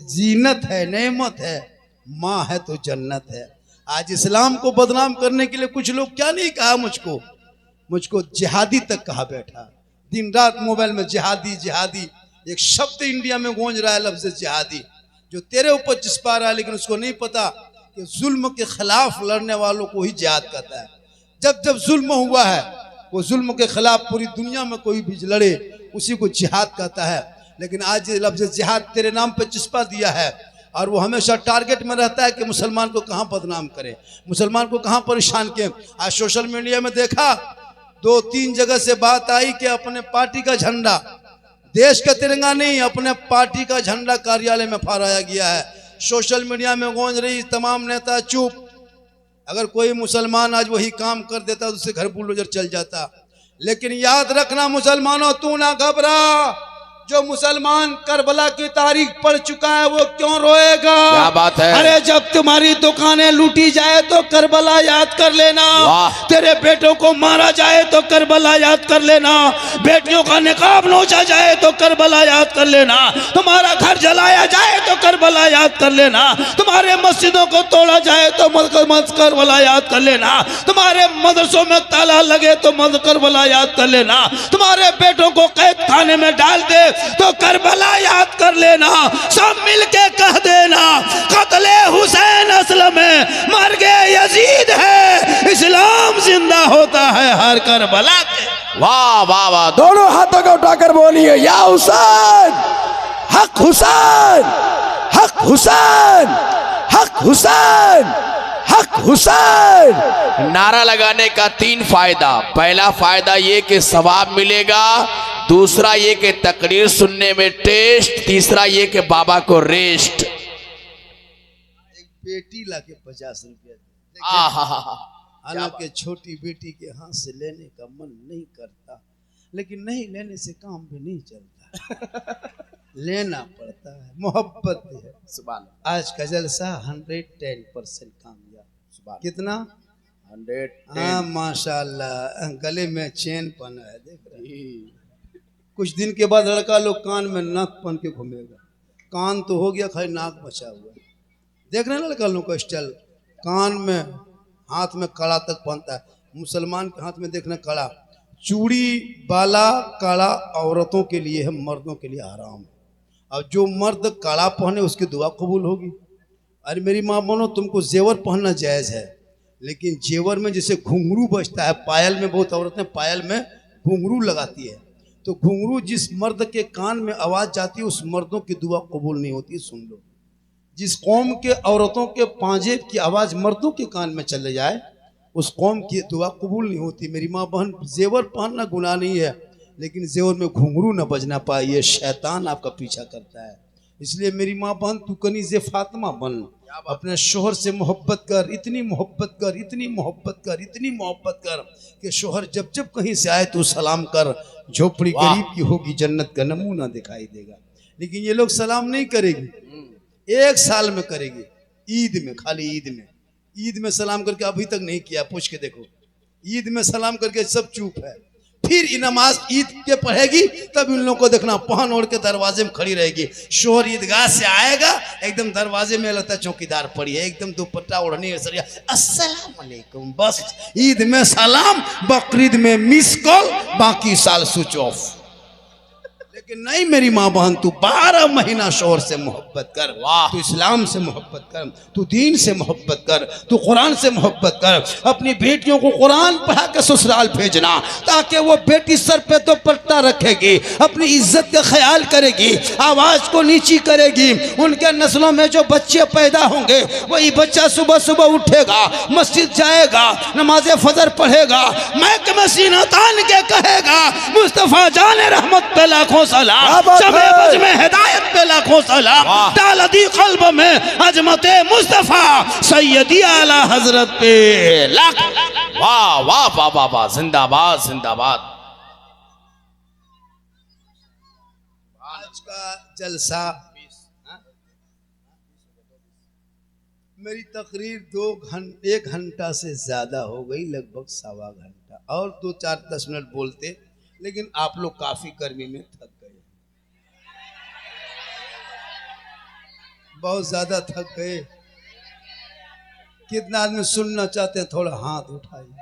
A: जीनत है, नेमत है, माँ है तो जन्नत है। आज इस्लाम को बदनाम करने के लिए कुछ लोग क्या नहीं कहा मुझको जिहादी तक कहा बैठा। दिन रात मोबाइल में जिहादी जिहादी, एक शब्द इंडिया में गूंज रहा है, लफ्ज जिहादी, जो तेरे ऊपर चिपका रहा है, लेकिन उसको नहीं पता कि जुल्म के खिलाफ लड़ने वालों को ही जिहाद कहता है। जब जब जुल्म हुआ है, वो जुल्म के खिलाफ पूरी दुनिया में कोई भी लड़े, उसी को जिहाद कहता है। लेकिन आज ये लफ्ज जिहाद तेरे नाम पे चिपका दिया है। और वो हमेशा टारगेट में रहता है कि मुसलमान को कहाँ बदनाम करे, मुसलमान को कहाँ परेशान किए। आज सोशल मीडिया में देखा 2-3 जगह से बात आई कि अपने पार्टी का झंडा, देश का तिरंगा नहीं, अपने पार्टी का झंडा कार्यालय में फहराया गया है। सोशल मीडिया में गूंज रही, तमाम नेता चुप। अगर कोई मुसलमान आज वही काम कर देता तो उससे घर बुलडोजर चल जाता। लेकिन याद रखना मुसलमानों, तू ना घबरा। जो मुसलमान करबला की तारीख पढ़ चुका है वो क्यों रोएगा?
B: क्या बात है?
A: अरे जब तुम्हारी दुकानें लूटी जाए तो करबला याद कर लेना, तेरे बेटों को मारा जाए तो करबला याद कर लेना, बेटियों का निकाब नोचा जाए तो करबला याद कर लेना, तुम्हारा घर जलाया जाए तो करबला याद कर लेना, तुम्हारे मस्जिदों को तोड़ा जाए तो करबला याद कर लेना, तुम्हारे मदरसों में ताला लगे तो करबला याद कर लेना, तुम्हारे बेटों को कैद खाने में डाल दे तो करबला याद कर लेना। सब मिलके कह देना, कत्ले हुसैन असल में मर गए यजीद है, इस्लाम जिंदा होता है हर करबला के।
B: वाह वाह वाह,
D: दोनों हाथों को उठाकर बोलिए, या हुसैन, हक हुसैन, हक हुसैन, हक हुसैन, हक हुसैन।
B: नारा लगाने का 3 फायदा। पहला फायदा ये कि सवाब मिलेगा, दूसरा ये कि तकरीर सुनने में टेस्ट, तीसरा ये कि बाबा को रेस्ट।
A: एक बेटी लाके 50 रुपया, हालांकि छोटी बेटी के हाथ से लेने का मन नहीं करता, लेकिन नहीं लेने से काम भी नहीं चलता लेना पड़ता है, मोहब्बत है।
B: सुभान
A: आज का जलसा 110% कामयाब। कितना?
B: 110।
A: हाँ माशाल्लाह, गले में चेन पहना है, देख रहे हैं। कुछ दिन के बाद लड़का लोग कान में नाक पहन के घूमेगा। कान तो हो गया, खाली नाक बचा हुआ है। देख रहे हैं लड़का लोग का स्टाइल, कान में, हाथ में कड़ा तक पहनता है। मुसलमान के हाथ में देखना कड़ा, चूड़ी बाला कड़ा औरतों के लिए है, मर्दों के लिए हराम है। अब जो मर्द कड़ा पहने उसकी दुआ कबूल होगी। अरे मेरी माँ बनो, तुमको जेवर पहनना जायज़ है, लेकिन जेवर में जैसे घुंघरू बजता है, पायल में बहुत औरतें पायल में घुंघरू लगाती है, तो घुंघरू जिस मर्द के कान में आवाज़ जाती है उस मर्दों की दुआ कबूल नहीं होती। सुन लो, जिस कौम के औरतों के पांजे की आवाज़ मर्दों के कान में चले जाए उस कौम की दुआ कबूल नहीं होती। मेरी माँ बहन, जेवर पहनना गुनाह नहीं है, लेकिन जेवर में घुंघरू न बजना पाए, ये शैतान आपका पीछा करता है। इसलिए मेरी माँ बहन, तू कनीज़े फातिमा बन, अपने शोहर से मोहब्बत कर, इतनी मोहब्बत कर, इतनी मोहब्बत कर, इतनी मोहब्बत कर कि शोहर जब जब कहीं से आए तो सलाम कर। झोपड़ी गरीब की होगी, जन्नत का नमूना दिखाई देगा। लेकिन ये लोग सलाम नहीं करेगी, 1 साल में करेगी, ईद में, खाली ईद में सलाम करके अभी तक नहीं किया, पूछ के देखो। ईद में सलाम करके सब चुप है। फिर नमाज ईद के पढ़ेगी तब इन लोगों को देखना, पहन ओढ़ के दरवाजे में खड़ी रहेगी। शोहर ईदगाह से आएगा, एकदम दरवाजे में लगता है चौकीदार पड़ी है, एकदम दुपट्टा ओढ़नी है, सरिया अस्सलाम वालेकुम, बस ईद में सलाम, बकरीद में मिस कॉल, बाकी साल स्विच ऑफ। लेकिन नहीं मेरी माँ बहन, तू 12 महीना शोहर से मोहब्बत कर, तू इस्लाम से मोहब्बत कर, तू दीन से मोहब्बत कर, तू कुरान से मोहब्बत कर। अपनी बेटियों को कुरान पढ़ा के ससुराल भेजना, ताकि वो बेटी सर पे दुपट्टा रखेगी, अपनी इज्जत का ख्याल करेगी, आवाज़ को नीची करेगी। उनके नस्लों में जो बच्चे पैदा होंगे वही बच्चा सुबह सुबह उठेगा, मस्जिद जाएगा, नमाज फजर पढ़ेगा, महक में सीना तान के कहेगा, मुस्तफ़ा जाने रहमत पे लाखों सलाम, शबे बज में हिदायत पे लाखों सलाम, तालदी कल्ब में अजमते मुस्तफा सैयदी आला हजरत पे लाख।
B: वाह वाह वाह वाह वाह, जिंदाबाद जिंदाबाद।
A: आज का जलसा, मेरी तकरीर 1 घंटा से ज्यादा हो गई, लगभग 1.25 घंटा, और 2-4-10 मिनट बोलते, लेकिन आप लोग काफी गर्मी में थक गए, बहुत ज्यादा थक गए। कितना आदमी सुनना चाहते हैं? थोड़ा हाथ उठाइए।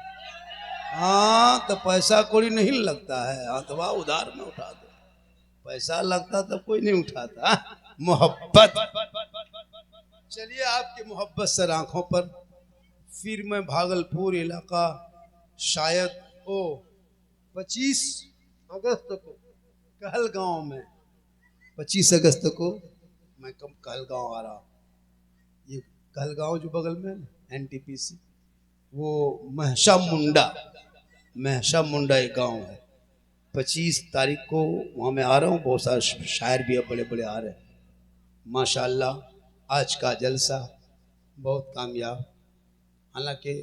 A: हाँ, तो पैसा कोई नहीं लगता है, हाथवा उधार में उठा दो। पैसा लगता तो कोई नहीं उठाता। मोहब्बत, चलिए आपकी मोहब्बत सर आंखों पर। फिर मैं भागलपुर इलाका, शायद 25 अगस्त को कहलगांव में, 25 अगस्त को मैं कहलगांव आ रहा हूँ। कहलगांव जो बगल में NTPC, वो महशा मुंडा एक गांव है। 25 तारीख को वहाँ मैं आ रहा हूँ, बहुत सारे शायर भी अब बड़े बड़े आ रहे हैं माशाल्लाह। आज का जलसा बहुत कामयाब। हालांकि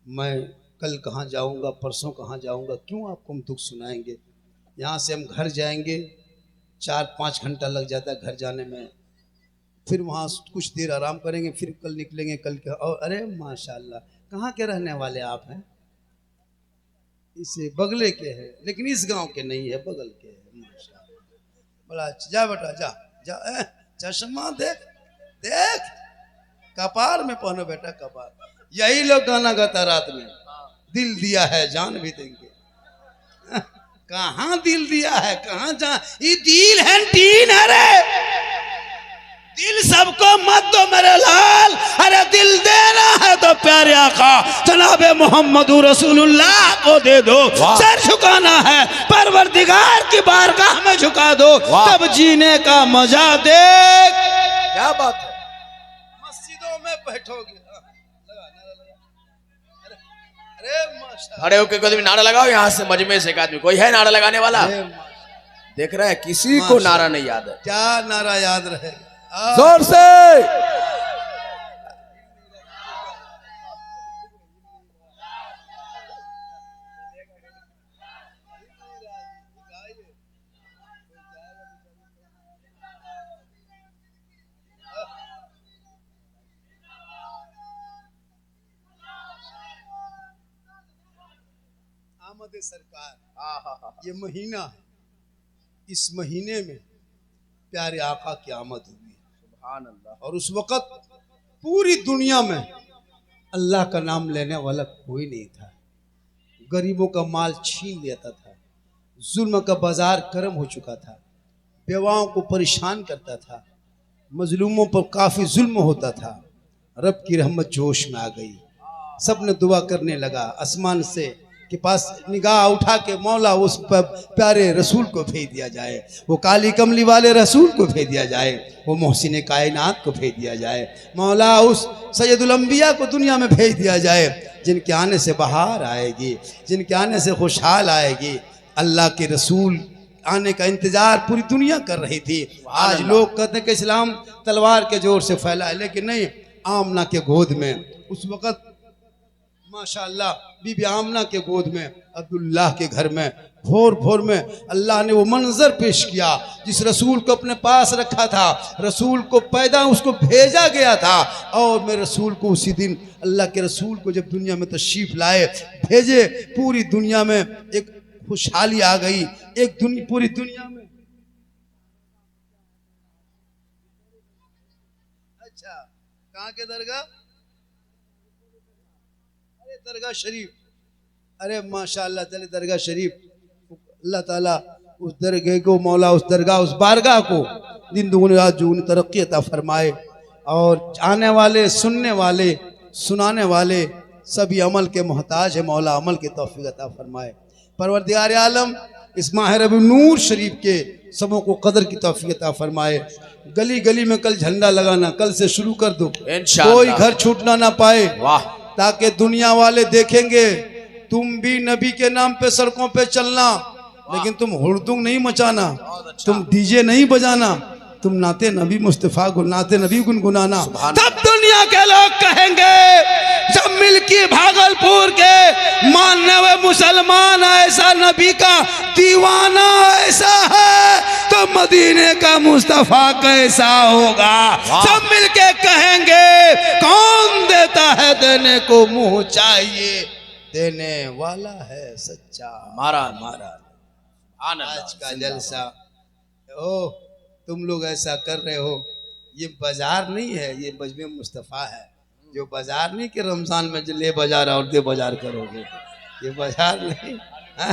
A: मैं कल कहाँ जाऊँगा, परसों कहाँ जाऊँगा, क्यों आपको हम दुख सुनाएंगे। यहाँ से हम घर जाएंगे 4-5 घंटा लग जाता है घर जाने में, फिर वहाँ कुछ देर आराम करेंगे, फिर कल निकलेंगे। कल के और अरे माशाल्लाह, कहाँ के रहने वाले आप हैं? इसे बगले के हैं, लेकिन इस गांव के नहीं है, बगल के हैं माशाल्लाह। बड़ा अच्छा। जा बेटा जा जा, चश्मा देख देख, कपार में पहनो बेटा, कपार। यही लोग गाना गाता रात में, दिल दिया है जान भी देंगे। कहाँ दिल दिया है, कहाँ जान, ये दिल है टीन है रे। दिल सबको मत दो मेरे लाल, अरे दिल देना है तो प्यारे आका जनाबे मोहम्मद रसूलुल्लाह को दे दो। सर झुकाना है परवरदिगार की बारगाह में झुका दो, तब जीने का मजा देख। क्या बात है, मस्जिदों में बैठोगे।
B: खड़े होकर कोई नारा लगाओ, यहाँ से मजमे से एक आदमी कोई है नारा लगाने वाला? देख रहे हैं किसी को नारा नहीं याद है।
A: क्या नारा याद रहे?
D: जोर से
A: आमद सरकार, ये महीना है, इस महीने में प्यारे आका की आमद हुई। सुभान अल्लाह। और उस वक़्त पूरी दुनिया में अल्लाह का नाम लेने वाला कोई नहीं था। गरीबों का माल छीन लेता था, जुल्म का बाजार गर्म हो चुका था, बेवाओं को परेशान करता था, मजलूमों पर काफ़ी जुल्म होता था। रब की रहमत जोश में आ गई, सब ने दुआ करने लगा, आसमान से के पास निगाह उठा के मौला उस पर प्यारे रसूल को भेज दिया जाए, वो काली कमली वाले रसूल को भेज दिया जाए, वो मोहसिन कायनात को भेज दिया जाए, मौला उस सैयदुल अंबिया को दुनिया में भेज दिया जाए, जिनके आने से बहार आएगी, जिनके आने से खुशहाल आएगी। अल्लाह के रसूल आने का इंतजार पूरी दुनिया कर रही थी। आज लोग कहते हैं कि इस्लाम तलवार के जोर से फैला है, लेकिन नहीं, आमना के गोद में उस वक़्त माशाअल्लाह बीबी आमना के गोद में अब्दुल्लाह के घर में भोर भोर में अल्लाह ने वो मंजर पेश किया जिस रसूल को अपने पास रखा था। रसूल को पैदा उसको भेजा गया था, और मैं रसूल को उसी दिन अल्लाह के रसूल को जब दुनिया में तशरीफ लाए भेजे, पूरी दुनिया में एक खुशहाली आ गई, पूरी दुनिया में। अच्छा, कहाँ के दरगाह? दरगाह शरीफ। अरे माशाअल्लाह, चले दरगाह शरीफ। अल्लाह ताला उस दरगाह को, मौला उस दरगाह, उस बारगाह को दिन दुगनी रात चौगुनी तरक्की अता फरमाए, और आने वाले, सुनने वाले, सुनाने वाले सभी अमल के मोहताज है, मौला अमल की तौफीक अता फरमाए। परवरदिगार आलम इस माह रबी नूर शरीफ के सबों को कदर की तौफीक अता फरमाए। गली गली में कल झंडा लगाना, कल से शुरू कर दो, कोई घर छूटना ना पाए, ताकि दुनिया वाले देखेंगे तुम भी नबी के नाम पे सड़कों पे चलना, लेकिन तुम हुड़दुंग नहीं मचाना, तुम डीजे नहीं बजाना, तुम नाते नबी मुस्तफा को नाते नबी गुनगुनाना। तब दुनिया के लोग कहेंगे जब मिल्की भागलपुर के मानने हुए मुसलमान ऐसा नबी का दीवाना ऐसा है, तो मदीने का मुस्तफा कैसा होगा। सब मिलके कहेंगे कौन देता है देने को मुंह चाहिए, देने वाला है सच्चा हमारा हमारा। आज का जलसा, ओ तुम लोग ऐसा कर रहे हो, ये बाजार नहीं है, ये मजमे मुस्तफ़ा है। जो बाजार नहीं कि रमजान में जो ले बाजार और दे बाजार करोगे, ये बाजार नहीं है,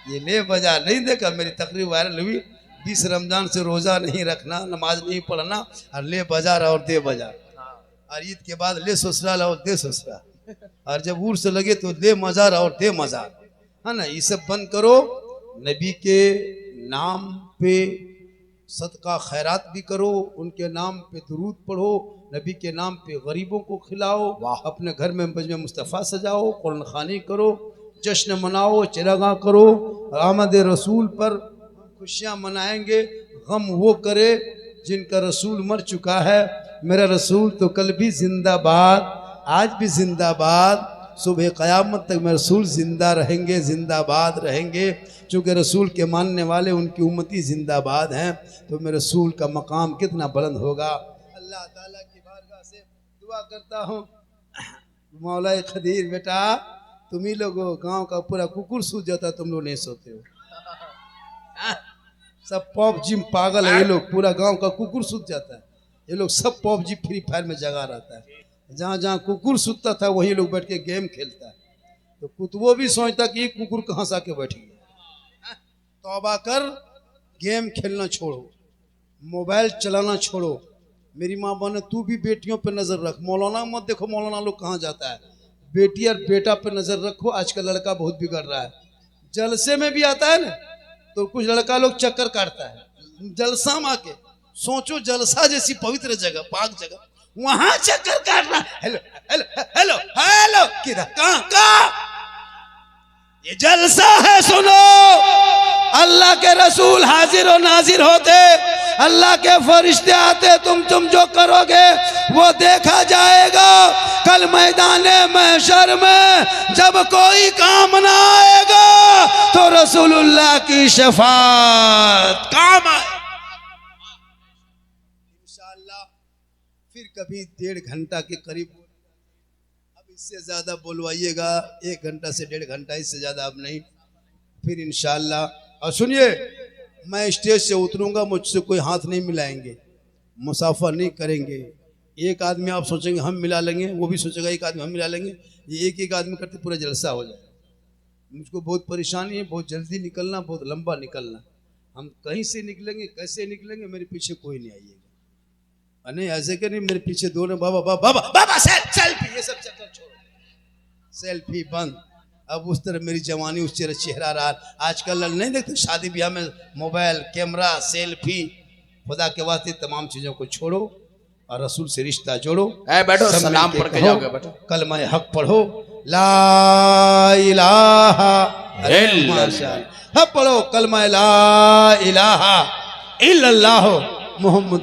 A: ये ले बाजार नहीं। देखा मेरी तकरीर वायरल हुई, 20 रमजान से रोज़ा नहीं रखना, नमाज नहीं पढ़ना, और ले बाजार और दे बाजार, और ईद के बाद ले ससुराल और दे ससुराल, और जब उर्स लगे तो दे मजार और दे मजार, है ना। ये सब बंद करो, नबी के नाम पे सदका खैरात भी करो, उनके नाम पे दुरूद पढ़ो, नबी के नाम पे गरीबों को खिलाओ, अपने घर में मजमे मुस्तफ़ा सजाओ, कुरान खानी करो, जश्न मनाओ, चिरागा करो, आमद रसूल पर खुशियाँ मनाएंगे। गम वो करे जिनका रसूल मर चुका है। मेरा रसूल तो कल भी जिंदाबाद, आज भी जिंदाबाद, सुबह क़यामत तक मेरे रसूल जिंदा रहेंगे, जिंदाबाद रहेंगे। चूँकि रसूल के मानने वाले उनकी उम्मती जिंदाबाद हैं, तो मेरे रसूल का मकाम कितना बुलंद होगा। अल्लाह ताला की बारगाह से दुआ करता हूँ, मौला खदीर बेटा तुम ही लोग गांव का पूरा कुकुर सूझ जाता, तुम लोग नहीं सोते हो। सब पॉप जिम पागल है ये लोग, पूरा गांव का कुकुर सूझ जाता है। ये लोग सब पॉप जी फ्री फायर में जगा रहता है। जहाँ जहाँ कुकुर सूता था वही लोग बैठ के गेम खेलता है। तो कुतवो भी सोचता कि ये कुकुर कहाँ से आके बैठ गया। तौबा कर, गेम खेलना छोड़ो, मोबाइल चलाना छोड़ो। मेरी माँ बने तू भी बेटियों पे नजर रख। मौलाना मत देखो, मौलाना लोग कहाँ जाता है। बेटी और बेटा पे नजर रखो। आजकल लड़का बहुत बिगड़ रहा है। जलसे में भी आता है ना, तो कुछ लड़का लोग चक्कर काटता है जलसा में आके। सोचो जलसा जैसी पवित्र जगह, पाक जगह, वहां चक्कर काटना। हेलो हेलो हेलो हेलो, किधर, कहां कहां? ये जलसा है, सुनो। अल्लाह के रसूल हाजिर और नाजिर होते, अल्लाह के फरिश्ते आते, तुम जो करोगे वो देखा जाएगा। कल मैदाने महशर में जब कोई काम ना आएगा तो रसूलुल्लाह की शफाअत काम आए इंशाअल्लाह। फिर कभी 1.5 घंटा के करीब, अब इससे ज्यादा बोलवाइएगा, 1 घंटा से 1.5 घंटा, इससे ज्यादा अब नहीं। फिर इंशाअल्लाह। और सुनिए, मैं स्टेज से उतरूंगा, मुझसे कोई हाथ नहीं मिलाएंगे, मुसाफा नहीं करेंगे। एक आदमी आप सोचेंगे हम मिला लेंगे, वो भी सोचेगा एक आदमी हम मिला लेंगे। ये एक एक आदमी करते पूरा जलसा हो जाए। मुझको बहुत परेशानी है, बहुत जल्दी निकलना, बहुत लंबा निकलना। हम कहीं से निकलेंगे, कैसे निकलेंगे, मेरे पीछे कोई नहीं आइएगा। नहीं ऐसे कि नहीं, मेरे पीछे दो ने बाबा बाबा बाबा बाबा सेल्फी, ये सब चक्कर छोड़ो, सेल्फी बंद। अब उस तरह मेरी जवानी, उस तरह चेहरा रहा। आजकल नहीं देखते शादी ब्याह में मोबाइल, कैमरा, सेल्फी। खुदा के वास्ते तमाम चीज़ों को छोड़ो और रसूल से रिश्ता जोड़ो।
B: बैठो, सलाम पढ़ के जाओगे, बैठो।
A: कलमा हक पढ़ो, ला इलाहा इल्लल्लाह। पढ़ो कलमा ला इलाहा इल्लल्लाह मुहम्मद